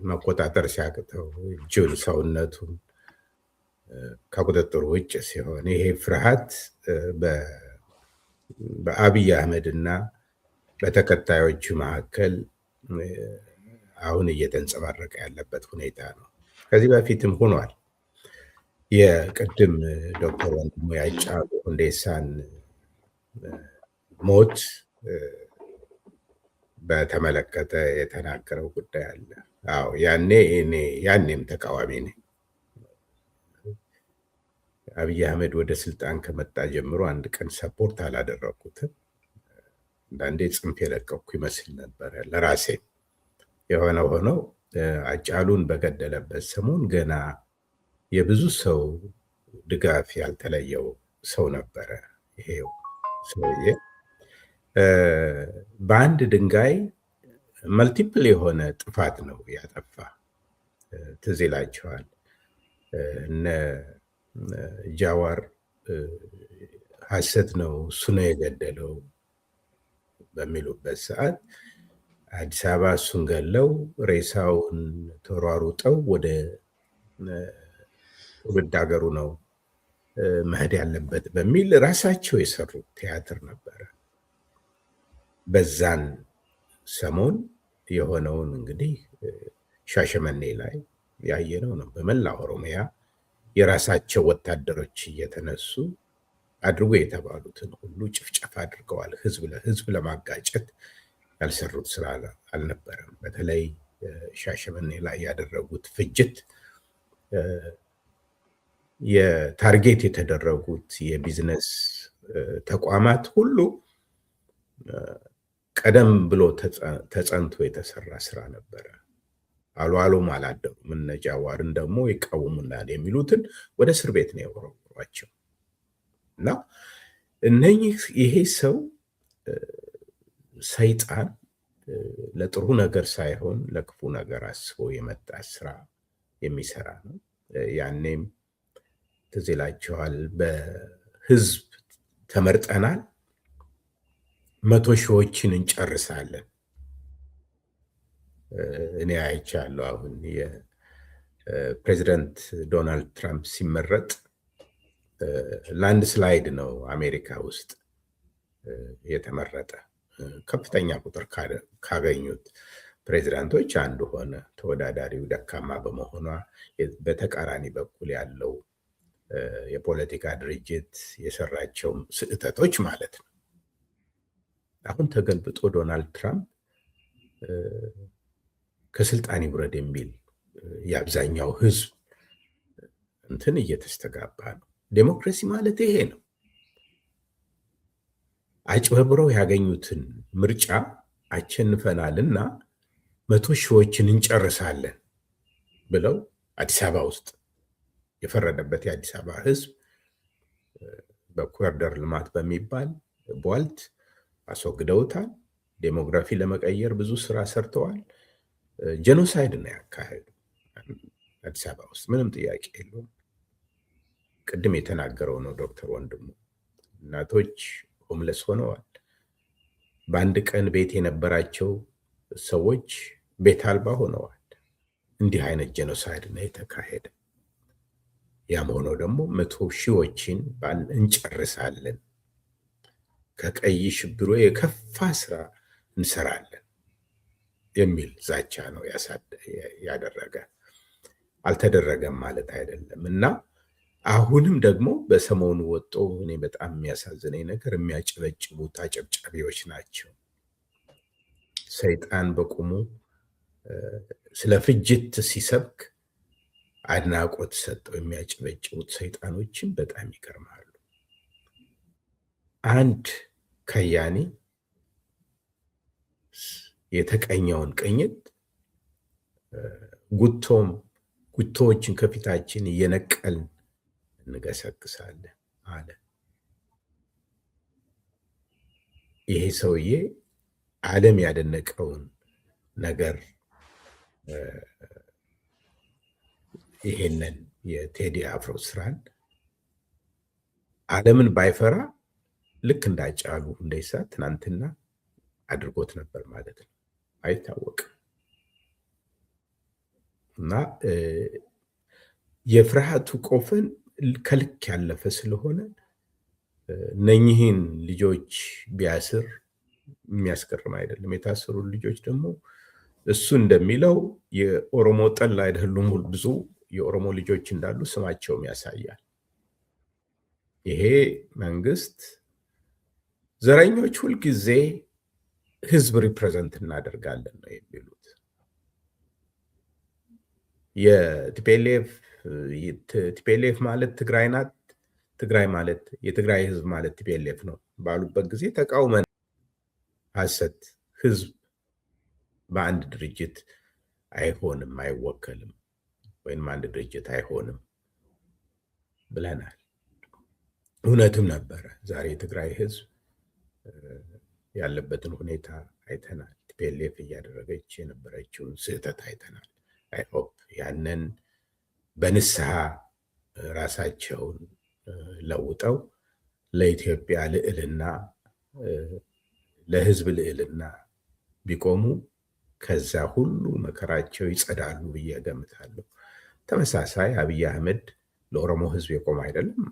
መቆጣጠር ሲያቅተው እጁን ሰውነቱን ከቁጥጥር ውጭ ሲሆን ይሄ ፍርሃት በአብይ አህመድ እና በተከታዮቹ መካከል አሁን እየተንጸባረቀ ያለበት ሁኔታ ነው። ከዚህ በፊትም ሆኗል። የቅድም ዶክተር ወንድሙ ያጫሉ ሁንዴሳን ሞት በተመለከተ የተናገረው ጉዳይ አለ። አዎ ያኔም ተቃዋሚ ነኝ። አብይ አህመድ ወደ ስልጣን ከመጣ ጀምሮ አንድ ቀን ሰፖርት አላደረኩትም። አንዳንዴ ጽንፍ የለቀኩ ይመስል ነበረ ለራሴ። የሆነ ሆነው አጫሉን በገደለበት ሰሞን ገና የብዙ ሰው ድጋፍ ያልተለየው ሰው ነበረ። ይሄው ሰውዬ በአንድ ድንጋይ መልቲፕል የሆነ ጥፋት ነው ያጠፋ። ትዝ ይላቸዋል እነ ጃዋር ሐሰት ነው እሱ ነው የገደለው በሚሉበት ሰዓት አዲስ አበባ እሱን ገለው ሬሳውን ተሯሩጠው ወደ ትውልድ ሀገሩ ነው መሄድ ያለበት በሚል ራሳቸው የሰሩት ቲያትር ነበረ። በዛን ሰሞን የሆነውን እንግዲህ ሻሸመኔ ላይ ያየነው ነው። በመላ ኦሮሚያ የራሳቸው ወታደሮች እየተነሱ አድርጎ የተባሉትን ሁሉ ጭፍጨፋ አድርገዋል። ህዝብ ለማጋጨት ያልሰሩት ስራ አልነበረም። በተለይ ሻሸመኔ ላይ ያደረጉት ፍጅት የታርጌት የተደረጉት የቢዝነስ ተቋማት ሁሉ ቀደም ብሎ ተጸንቶ የተሰራ ስራ ነበረ። አሉም አላደሩም። እነ ጃዋርን ደግሞ ይቃወሙናል የሚሉትን ወደ እስር ቤት ነው የወረወሯቸው። እና ይሄ ሰው ሰይጣን ለጥሩ ነገር ሳይሆን ለክፉ ነገር አስቦ የመጣ ስራ የሚሰራ ነው። ያኔም ትዝ ይላችኋል፣ በህዝብ ተመርጠናል፣ 100 ሺዎችን እንጨርሳለን። እኔ አይቻለሁ። አሁን የፕሬዚደንት ዶናልድ ትራምፕ ሲመረጥ ላንድ ስላይድ ነው አሜሪካ ውስጥ የተመረጠ። ከፍተኛ ቁጥር ካገኙት ፕሬዚዳንቶች አንዱ ሆነ። ተወዳዳሪው ደካማ በመሆኗ በተቃራኒ በኩል ያለው የፖለቲካ ድርጅት የሰራቸው ስህተቶች ማለት ነው። አሁን ተገልብጦ ዶናልድ ትራምፕ ከስልጣን ይውረድ የሚል የአብዛኛው ህዝብ እንትን እየተስተጋባ ነው። ዴሞክራሲ ማለት ይሄ ነው። አጭበርብረው ያገኙትን ምርጫ አሸንፈናልና 100 ሺዎችን እንጨርሳለን ብለው አዲስ አበባ ውስጥ የፈረደበት የአዲስ አበባ ህዝብ በኮሪደር ልማት በሚባል ቧልት አስወግደውታል። ዴሞግራፊ ለመቀየር ብዙ ስራ ሰርተዋል። ጄኖሳይድ ነው ያካሄዱ አዲስ አበባ ውስጥ፣ ምንም ጥያቄ የለውም። ቅድም የተናገረው ነው ዶክተር ወንድሙ። እናቶች ሆምለስ ሆነዋል። በአንድ ቀን ቤት የነበራቸው ሰዎች ቤት አልባ ሆነዋል። እንዲህ አይነት ጄኖሳይድ ነው የተካሄደ። ያም ሆኖ ደግሞ 100 ሺዎችን እንጨርሳለን፣ ከቀይ ሽብሮ የከፋ ስራ እንሰራለን የሚል ዛቻ ነው ያደረገ። አልተደረገም ማለት አይደለም። እና አሁንም ደግሞ በሰሞኑ ወጦ እኔ በጣም የሚያሳዝነኝ ነገር የሚያጨበጭቡት አጨብጫቢዎች ናቸው። ሰይጣን በቁሙ ስለ ፍጅት ሲሰብክ አድናቆት ሰጠው የሚያጨበጭቡት ሰይጣኖችን በጣም ይገርማሉ። አንድ ከያኒ የተቀኘውን ቅኝት ጉቶዎችን ከፊታችን እየነቀልን እንገሰግሳለን አለ። ይሄ ሰውዬ ዓለም ያደነቀውን ነገር ይሄንን የቴዲ አፍሮ ስራን ዓለምን ባይፈራ ልክ እንዳጫሉ ሁንዴሳ ትናንትና አድርጎት ነበር ማለት ነው። አይታወቅም። እና የፍርሃቱ ቆፈን ከልክ ያለፈ ስለሆነ እነኚህን ልጆች ቢያስር የሚያስገርም አይደለም። የታሰሩ ልጆች ደግሞ እሱ እንደሚለው የኦሮሞ ጠል አይደሉም። ብዙ የኦሮሞ ልጆች እንዳሉ ስማቸውም ያሳያል። ይሄ መንግስት ዘረኞች ሁልጊዜ ህዝብ ሪፕሬዘንት እናደርጋለን ነው የሚሉት። የቲፒኤልኤፍ ማለት ትግራይ ናት፣ ትግራይ ማለት የትግራይ ህዝብ ማለት ቲፒኤልኤፍ ነው ባሉበት ጊዜ ተቃውመን ሐሰት ህዝብ በአንድ ድርጅት አይሆንም፣ አይወከልም፣ ወይም አንድ ድርጅት አይሆንም ብለናል። እውነትም ነበረ። ዛሬ የትግራይ ህዝብ ያለበትን ሁኔታ አይተናል። ቲፒኤልኤፍ እያደረገች የነበረችውን ስህተት አይተናል። አይ ሆፕ ያንን በንስሐ ራሳቸውን ለውጠው ለኢትዮጵያ ልዕልና፣ ለህዝብ ልዕልና ቢቆሙ ከዛ ሁሉ መከራቸው ይጸዳሉ ብዬ ገምታለሁ። ተመሳሳይ አብይ አህመድ ለኦሮሞ ህዝብ የቆመ አይደለም።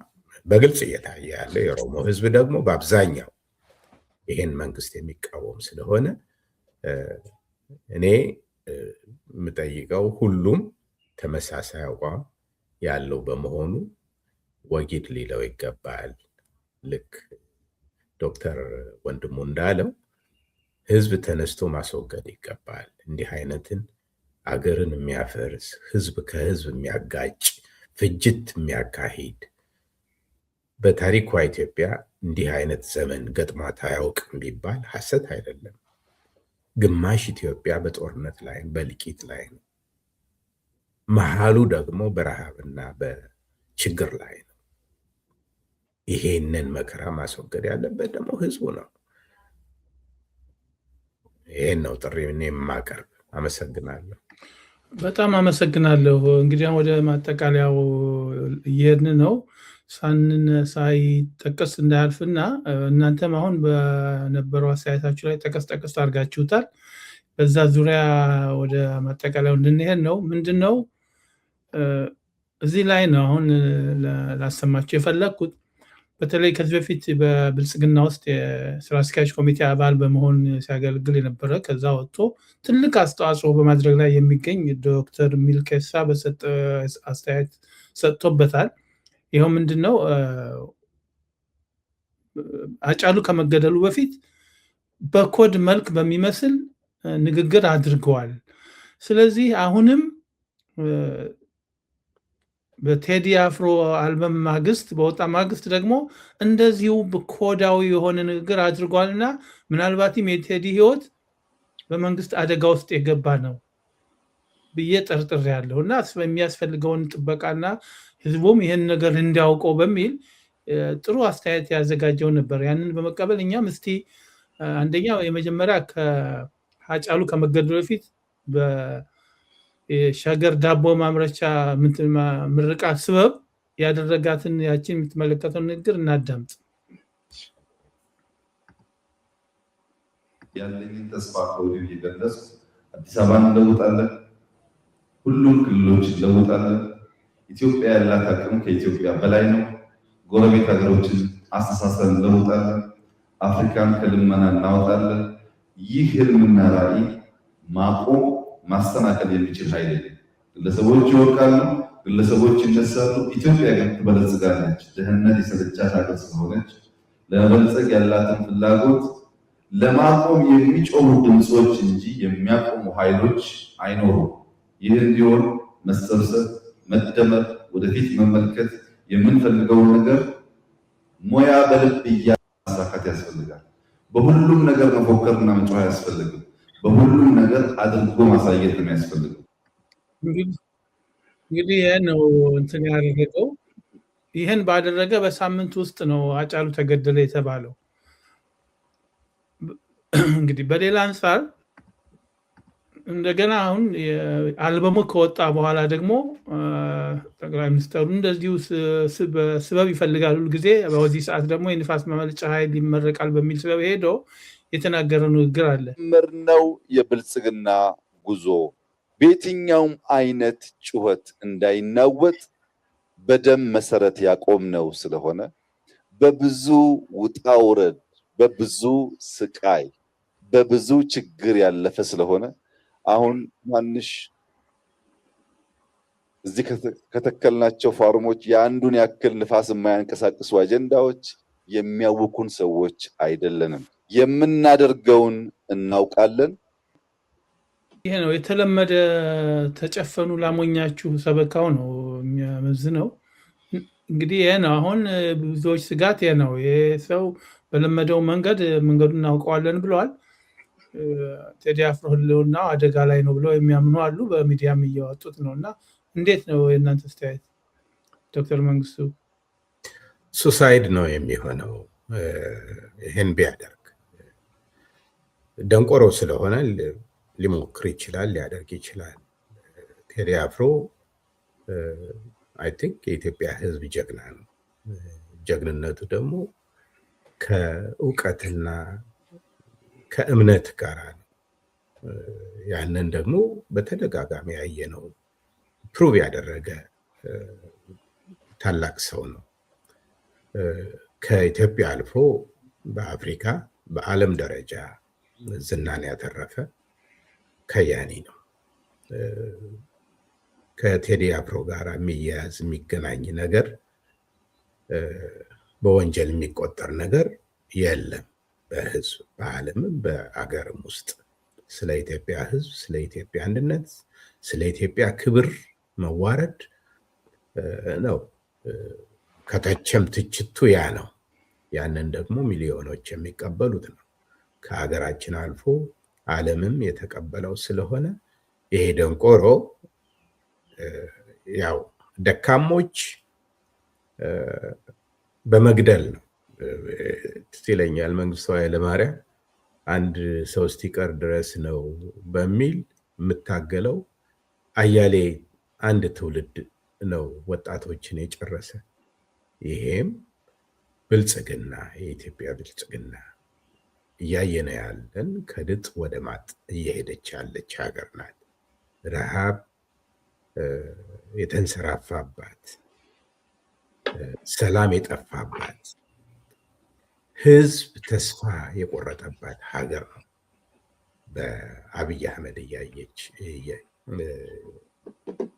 በግልጽ እየታየ ያለ የኦሮሞ ህዝብ ደግሞ በአብዛኛው ይሄን መንግስት የሚቃወም ስለሆነ እኔ የምጠይቀው ሁሉም ተመሳሳይ አቋም ያለው በመሆኑ ወጊድ ሊለው ይገባል። ልክ ዶክተር ወንድሙ እንዳለው ህዝብ ተነስቶ ማስወገድ ይገባል። እንዲህ አይነትን አገርን የሚያፈርስ ህዝብ ከህዝብ የሚያጋጭ ፍጅት የሚያካሂድ በታሪኳ ኢትዮጵያ እንዲህ አይነት ዘመን ገጥሟት አያውቅም ቢባል ሐሰት አይደለም። ግማሽ ኢትዮጵያ በጦርነት ላይ በልቂት ላይ ነው። መሃሉ ደግሞ በረሃብና በችግር ላይ ነው። ይሄንን መከራ ማስወገድ ያለበት ደግሞ ህዝቡ ነው። ይሄን ነው ጥሪ የማቀርብ። አመሰግናለሁ። በጣም አመሰግናለሁ። እንግዲህ ወደ ማጠቃለያው እየሄድን ነው። ሳይጠቀስ እንዳያልፍና እናንተም አሁን በነበረው አስተያየታችሁ ላይ ጠቀስ አድርጋችሁታል። በዛ ዙሪያ ወደ ማጠቃለያው እንድንሄድ ነው። ምንድነው እዚህ ላይ ነው አሁን ላሰማችሁ የፈለኩት። በተለይ ከዚህ በፊት በብልጽግና ውስጥ የስራ አስኪያጅ ኮሚቴ አባል በመሆን ሲያገለግል የነበረ ከዛ ወጥቶ ትልቅ አስተዋጽኦ በማድረግ ላይ የሚገኝ ዶክተር ሚልኬሳ በሰጠ አስተያየት ሰጥቶበታል። ይኸው ምንድነው አጫሉ ከመገደሉ በፊት በኮድ መልክ በሚመስል ንግግር አድርገዋል። ስለዚህ አሁንም በቴዲ አፍሮ አልበም ማግስት በወጣ ማግስት ደግሞ እንደዚሁ በኮዳዊ የሆነ ንግግር አድርጓልና ምናልባትም የቴዲ ህይወት በመንግስት አደጋ ውስጥ የገባ ነው ብዬ ጠርጥሬያለሁ እና የሚያስፈልገውን ጥበቃና ህዝቡም ይሄን ነገር እንዲያውቀው በሚል ጥሩ አስተያየት ያዘጋጀው ነበር። ያንን በመቀበል እኛም እስቲ አንደኛው የመጀመሪያ ከአጫሉ ከመገደሉ በፊት በሸገር ዳቦ ማምረቻ ምርቃት ስበብ ያደረጋትን ያችን የምትመለከተው ንግግር እናዳምጥ። ያለኝን ተስፋ ከወዲሁ እየገለጽኩ አዲስ አበባን እንለውጣለን፣ ሁሉም ክልሎች እንለውጣለን። ኢትዮጵያ ያላት አቅም ከኢትዮጵያ በላይ ነው። ጎረቤት ሀገሮችን አስተሳሰብ እንለውጣለን። አፍሪካን ከልመና እናወጣለን። ይህ ህልምና ራዕይ ማቆም ማስተናከል የሚችል ኃይል የለም። ግለሰቦች ይወድቃሉ፣ ግለሰቦች ይነሳሉ። ኢትዮጵያ ግን ትበለጽጋለች። ድህነት የሰለቻት ሀገር ስለሆነች ለመበልጸግ ያላትን ፍላጎት ለማቆም የሚጮሁ ድምፆች እንጂ የሚያቆሙ ኃይሎች አይኖሩም። ይህ እንዲሆን መሰብሰብ፣ መደመር፣ ወደፊት መመልከት፣ የምንፈልገውን ነገር ሙያ በልብ ማሳካት ያስፈልጋል። በሁሉም ነገር መፎከርና መጮህ አያስፈልግም። በሁሉም ነገር አድርጎ ማሳየት ነው የሚያስፈልገው። እንግዲህ ይሄ ነው እንትን ያደረገው። ይሄን ባደረገ በሳምንት ውስጥ ነው አጫሉ ተገደለ የተባለው። እንግዲህ በሌላ አንፃር እንደገና አሁን አልበሙ ከወጣ በኋላ ደግሞ ጠቅላይ ሚኒስትሩ እንደዚሁ ስበብ ይፈልጋሉ ጊዜ በዚህ ሰዓት ደግሞ የንፋስ ማመንጫ ኃይል ይመረቃል በሚል ስበብ ሄዶ የተናገረው ንግግር አለ። ምርነው የብልጽግና ጉዞ በየትኛውም አይነት ጩኸት እንዳይናወጥ በደም መሰረት ያቆምነው ስለሆነ በብዙ ውጣ ውረድ፣ በብዙ ስቃይ፣ በብዙ ችግር ያለፈ ስለሆነ አሁን ማንሽ እዚህ ከተከልናቸው ፋርሞች የአንዱን ያክል ንፋስ የማያንቀሳቅሱ አጀንዳዎች የሚያውኩን ሰዎች አይደለንም። የምናደርገውን እናውቃለን። ይሄ ነው የተለመደ ተጨፈኑ ላሞኛችሁ ሰበካው ነው የሚያመዝነው። እንግዲህ ይሄ ነው አሁን ብዙዎች ስጋት ይሄ ነው። ይሄ ሰው በለመደው መንገዱን እናውቀዋለን ብለዋል። ቴዲ አፍሮ ህልውና አደጋ ላይ ነው ብለው የሚያምኑ አሉ። በሚዲያም እያወጡት ነው እና እንዴት ነው የእናንተ አስተያየት ዶክተር መንግስቱ? ሱሳይድ ነው የሚሆነው ይህን ቢያደርግ። ደንቆሮ ስለሆነ ሊሞክር ይችላል፣ ሊያደርግ ይችላል። ቴዲ አፍሮ አይ ቲንክ የኢትዮጵያ ህዝብ ጀግና ነው። ጀግንነቱ ደግሞ ከእውቀትና ከእምነት ጋር ነው። ያንን ደግሞ በተደጋጋሚ ያየነው ፕሩቭ ያደረገ ታላቅ ሰው ነው። ከኢትዮጵያ አልፎ በአፍሪካ በዓለም ደረጃ ዝናን ያተረፈ ከያኒ ነው። ከቴዲ አፍሮ ጋር የሚያያዝ የሚገናኝ ነገር በወንጀል የሚቆጠር ነገር የለም። በህዝብ በዓለምም በአገርም ውስጥ ስለ ኢትዮጵያ ህዝብ፣ ስለ ኢትዮጵያ አንድነት፣ ስለ ኢትዮጵያ ክብር መዋረድ ነው። ከተቸም ትችቱ ያ ነው። ያንን ደግሞ ሚሊዮኖች የሚቀበሉት ነው። ከሀገራችን አልፎ ዓለምም የተቀበለው ስለሆነ ይሄ ደንቆሮ ያው ደካሞች በመግደል ነው። ትዝ ይለኛል መንግስቱ ኃይለማርያም አንድ ሰው እስቲቀር ድረስ ነው በሚል የምታገለው አያሌ አንድ ትውልድ ነው ወጣቶችን የጨረሰ። ይሄም ብልጽግና የኢትዮጵያ ብልጽግና እያየነ ያለን ከድጥ ወደ ማጥ እየሄደች ያለች ሀገር ናት። ረሃብ የተንሰራፋባት፣ ሰላም የጠፋባት፣ ህዝብ ተስፋ የቆረጠባት ሀገር ነው። በአብይ አህመድ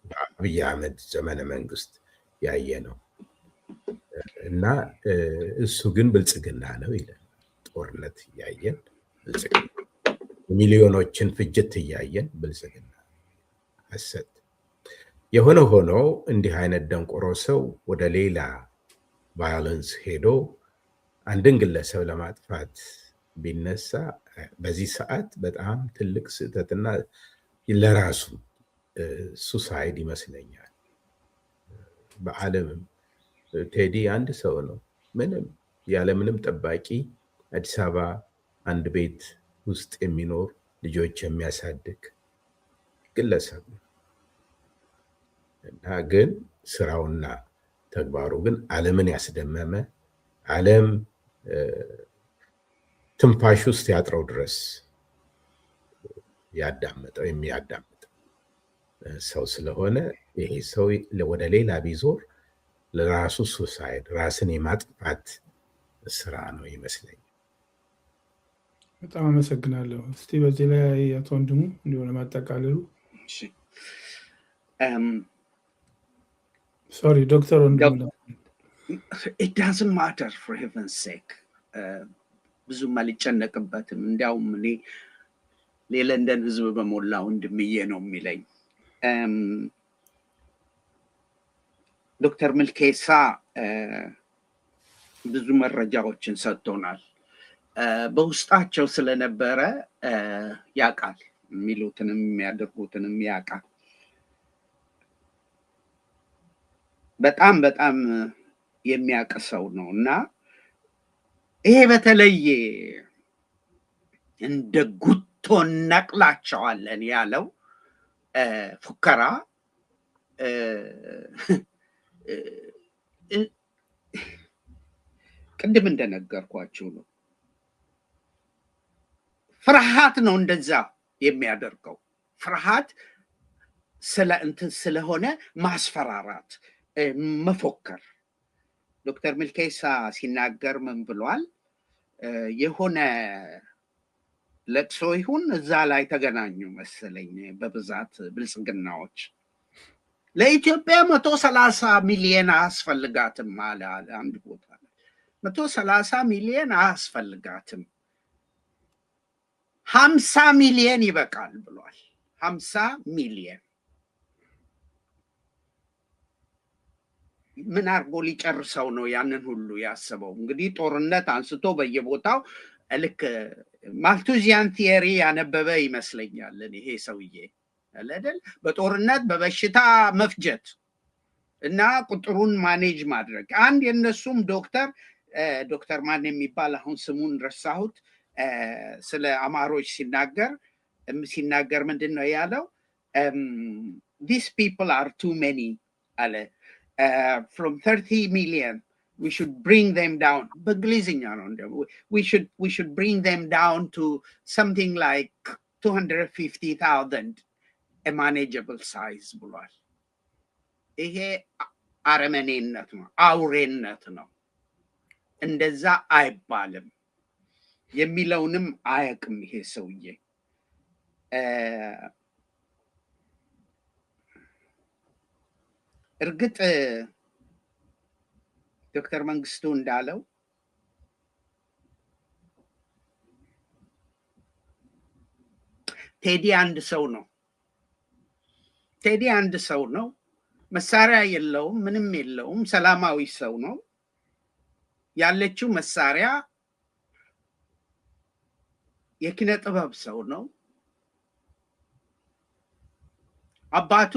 በአብይ አህመድ ዘመነ መንግስት ያየ ነው እና እሱ ግን ብልጽግና ነው ይላል። ጦርነት እያየን ብልጽግና፣ ሚሊዮኖችን ፍጅት እያየን ብልጽግና ሐሰት። የሆነ ሆኖ እንዲህ አይነት ደንቆሮ ሰው ወደ ሌላ ቫዮለንስ ሄዶ አንድን ግለሰብ ለማጥፋት ቢነሳ በዚህ ሰዓት በጣም ትልቅ ስህተትና ለራሱ ሱሳይድ ይመስለኛል። በዓለምም ቴዲ አንድ ሰው ነው፣ ምንም ያለምንም ጠባቂ አዲስ አበባ አንድ ቤት ውስጥ የሚኖር ልጆች የሚያሳድግ ግለሰብ ነው እና ግን ስራውና ተግባሩ ግን ዓለምን ያስደመመ፣ ዓለም ትንፋሽ ውስጥ ያጥረው ድረስ የሚያዳምጠው ሰው ስለሆነ ይሄ ሰው ወደ ሌላ ቢዞር ለራሱ ሱሳይድ ራስን የማጥፋት ስራ ነው ይመስለኛል። በጣም አመሰግናለሁ። እስቲ በዚህ ላይ አቶ ወንድሙ እንዲሆነ ማጠቃለሉ። ሶሪ ዶክተር ወንድሙ። It doesn't matter for heaven's sake. ብዙም አልጨነቅበትም። እንዲያውም እኔ የለንደን ህዝብ በሞላ ወንድምዬ ነው የሚለኝ። ዶክተር ሚልኬሳ ብዙ መረጃዎችን ሰጥቶናል። በውስጣቸው ስለነበረ ያውቃል፣ የሚሉትንም የሚያደርጉትንም ያውቃል። በጣም በጣም የሚያውቅ ሰው ነው እና ይሄ በተለየ እንደ ጉቶ ነቅላቸዋለን ያለው ፉከራ ቅድም እንደነገርኳችሁ ነው። ፍርሃት ነው እንደዛ የሚያደርገው። ፍርሃት ስለሆነ ማስፈራራት፣ መፎከር። ዶክተር ሚልኬሳ ሲናገር ምን ብሏል? የሆነ ለቅሶ ይሁን እዛ ላይ ተገናኙ መሰለኝ በብዛት ብልጽግናዎች። ለኢትዮጵያ 130 ሚሊዮን አያስፈልጋትም አለ አንድ ቦታ። 130 ሚሊዮን አያስፈልጋትም፣ 50 ሚሊዮን ይበቃል ብሏል። 50 ሚሊዮን ምን አርጎ ሊጨርሰው ነው ያንን ሁሉ ያሰበው? እንግዲህ ጦርነት አንስቶ በየቦታው ልክ ማልቱዚያን ቲየሪ ያነበበ ይመስለኛል ይሄ ሰውዬ አይደል? በጦርነት በበሽታ መፍጀት እና ቁጥሩን ማኔጅ ማድረግ። አንድ የነሱም ዶክተር ማን የሚባል አሁን ስሙን ረሳሁት፣ ስለ አማሮች ሲናገር ምንድን ነው ያለው? these people are too many አለ። from 30 million we should bring them down. በእንግሊዝኛ ነው እንደው we should bring them down to something like 250,000 a manageable size ብሏል። ይሄ አረመኔነት ነው፣ አውሬነት ነው። እንደዛ አይባልም የሚለውንም አያውቅም ይሄ ሰውዬ። እርግጥ ዶክተር መንግስቱ እንዳለው ቴዲ አንድ ሰው ነው። ቴዲ አንድ ሰው ነው። መሳሪያ የለውም፣ ምንም የለውም። ሰላማዊ ሰው ነው። ያለችው መሳሪያ የኪነ ጥበብ ሰው ነው። አባቱ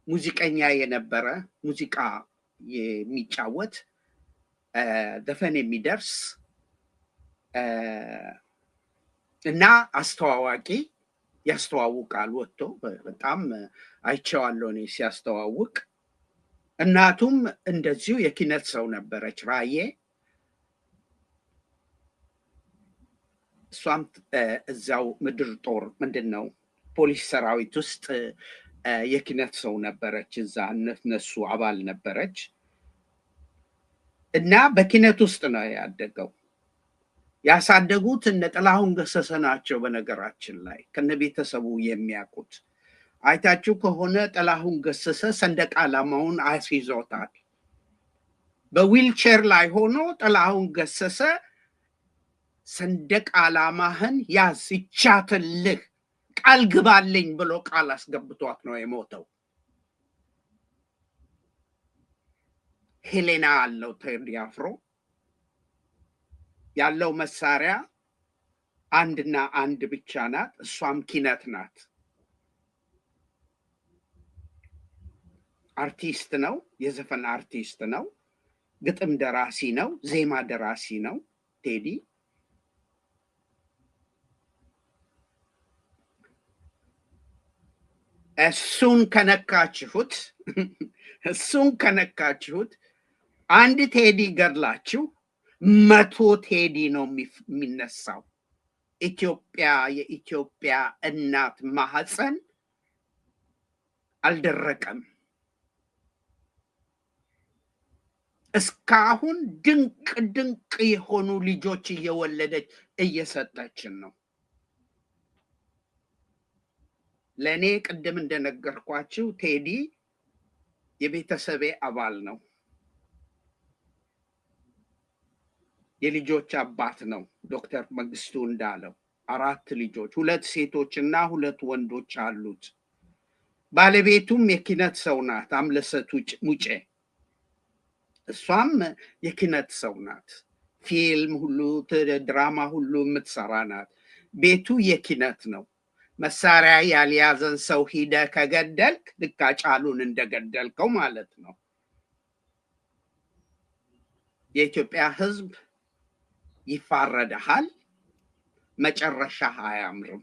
ሙዚቀኛ የነበረ ሙዚቃ የሚጫወት ዘፈን የሚደርስ እና አስተዋዋቂ ያስተዋውቃል ወጥቶ በጣም አይቼዋለሁ እኔ ሲያስተዋውቅ። እናቱም እንደዚሁ የኪነት ሰው ነበረች ራዬ። እሷም እዛው ምድር ጦር ምንድነው ፖሊስ ሰራዊት ውስጥ የኪነት ሰው ነበረች። እዛ እነሱ አባል ነበረች እና በኪነት ውስጥ ነው ያደገው። ያሳደጉት እነ ጥላሁን ገሰሰ ናቸው። በነገራችን ላይ ከነ ቤተሰቡ የሚያውቁት አይታችሁ ከሆነ ጥላሁን ገሰሰ ሰንደቅ ዓላማውን አስይዞታል። በዊልቸር ላይ ሆኖ ጥላሁን ገሰሰ ሰንደቅ ዓላማህን ያዝ ይቻትልህ ቃል ግባልኝ ብሎ ቃል አስገብቷት ነው የሞተው። ሄሌና አለው ቴዲ አፍሮ። ያለው መሳሪያ አንድና አንድ ብቻ ናት፣ እሷም ኪነት ናት። አርቲስት ነው፣ የዘፈን አርቲስት ነው፣ ግጥም ደራሲ ነው፣ ዜማ ደራሲ ነው ቴዲ። እሱን ከነካችሁት አንድ ቴዲ ገድላችሁ 100 ቴዲ ነው የሚነሳው። የኢትዮጵያ እናት ማህፀን አልደረቀም። እስካሁን ድንቅ ድንቅ የሆኑ ልጆች እየወለደች እየሰጠችን ነው። ለእኔ ቅድም እንደነገርኳችሁ ቴዲ የቤተሰቤ አባል ነው። የልጆች አባት ነው። ዶክተር መንግስቱ እንዳለው 4 ልጆች፣ 2 ሴቶችና 2 ወንዶች አሉት። ባለቤቱም የኪነት ሰው ናት፣ አምለሰት ሙጬ። እሷም የኪነት ሰው ናት። ፊልም ሁሉ ድራማ ሁሉ የምትሰራ ናት። ቤቱ የኪነት ነው። መሳሪያ ያልያዘን ሰው ሂደ ከገደልክ ልክ ሃጫሉን እንደገደልከው ማለት ነው። የኢትዮጵያ ሕዝብ ይፋረድሃል፣ መጨረሻ አያምርም።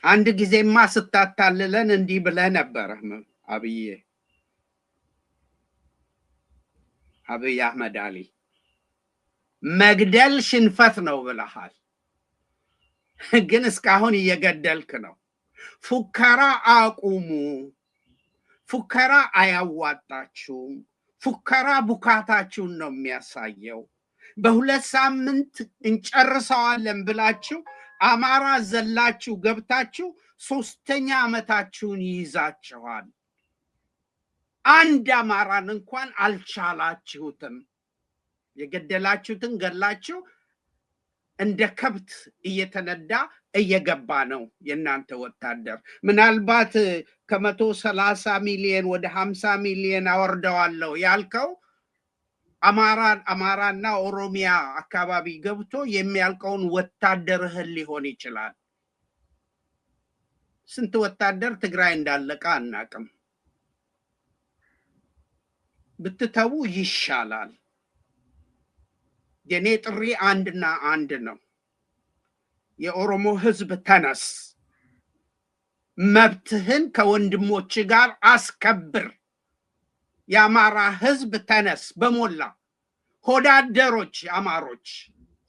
አንድ ጊዜማ ስታታልለን እንዲህ ብለህ ነበረ አብይ አህመድ አሊ፣ መግደል ሽንፈት ነው ብለሃል። ግን እስካሁን እየገደልክ ነው። ፉከራ አቁሙ። ፉከራ አያዋጣችሁም። ፉከራ ቡካታችሁን ነው የሚያሳየው። በ2 ሳምንት እንጨርሰዋለን ብላችሁ አማራ ዘላችሁ ገብታችሁ 3ኛ ዓመታችሁን ይይዛችኋል። አንድ አማራን እንኳን አልቻላችሁትም። የገደላችሁትን ገላችሁ እንደ ከብት እየተነዳ እየገባ ነው የእናንተ ወታደር። ምናልባት ከ130 ሚሊዮን ወደ 50 ሚሊዮን አወርደዋለሁ ያልከው አማራና ኦሮሚያ አካባቢ ገብቶ የሚያልቀውን ወታደርህን ሊሆን ይችላል። ስንት ወታደር ትግራይ እንዳለቀ አናቅም። ብትተው ይሻላል። የኔ ጥሪ አንድና አንድ ነው። የኦሮሞ ሕዝብ ተነስ፣ መብትህን ከወንድሞች ጋር አስከብር። የአማራ ሕዝብ ተነስ በሞላ። ሆዳደሮች፣ አማሮች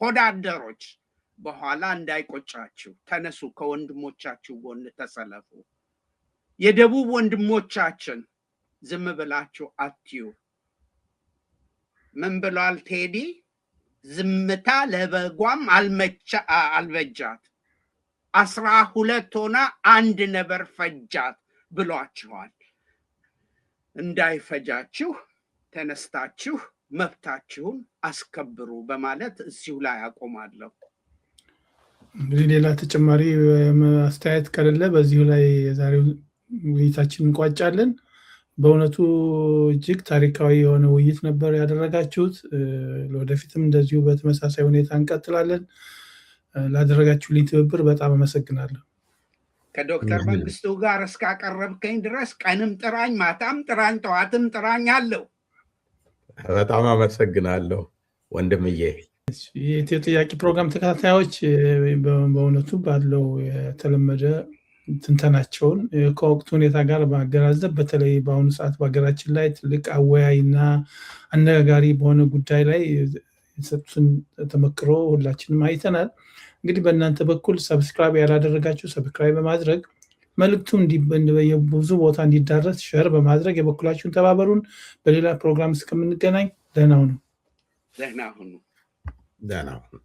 ሆዳደሮች፣ በኋላ እንዳይቆጫችሁ ተነሱ፣ ከወንድሞቻችሁ ጎን ተሰለፉ። የደቡብ ወንድሞቻችን ዝም ብላችሁ አትዩ። ምን ብሏል ቴዲ? ዝምታ ለበጓም አልበጃት፣ 12 ሆና 1 ነበር ፈጃት ብሏችኋል። እንዳይፈጃችሁ ተነስታችሁ መብታችሁን አስከብሩ በማለት እዚሁ ላይ አቆማለሁ። እንግዲህ ሌላ ተጨማሪ አስተያየት ከሌለ በዚሁ ላይ የዛሬው ውይይታችንን እንቋጫለን። በእውነቱ እጅግ ታሪካዊ የሆነ ውይይት ነበር ያደረጋችሁት። ለወደፊትም እንደዚሁ በተመሳሳይ ሁኔታ እንቀጥላለን። ላደረጋችሁልኝ ትብብር በጣም አመሰግናለሁ። ከዶክተር መንግስቱ ጋር እስካቀረብከኝ ድረስ ቀንም ጥራኝ፣ ማታም ጥራኝ፣ ጠዋትም ጥራኝ አለው። በጣም አመሰግናለሁ ወንድምዬ። የኢትዮ ጥያቄ ፕሮግራም ተከታታዮች በእውነቱ ባለው የተለመደ ትንተናቸውን ከወቅቱ ሁኔታ ጋር ማገናዘብ በተለይ በአሁኑ ሰዓት በሀገራችን ላይ ትልቅ አወያይና አነጋጋሪ በሆነ ጉዳይ ላይ የሰጡትን ተመክሮ ሁላችንም አይተናል። እንግዲህ በእናንተ በኩል ሰብስክራይብ ያላደረጋችሁ ሰብስክራይብ በማድረግ መልእክቱ ብዙ ቦታ እንዲዳረስ ሼር በማድረግ የበኩላችሁን ተባበሩን። በሌላ ፕሮግራም እስከምንገናኝ ደህና ሁኑ። ደህና ሁኑ። ደህና ሁኑ።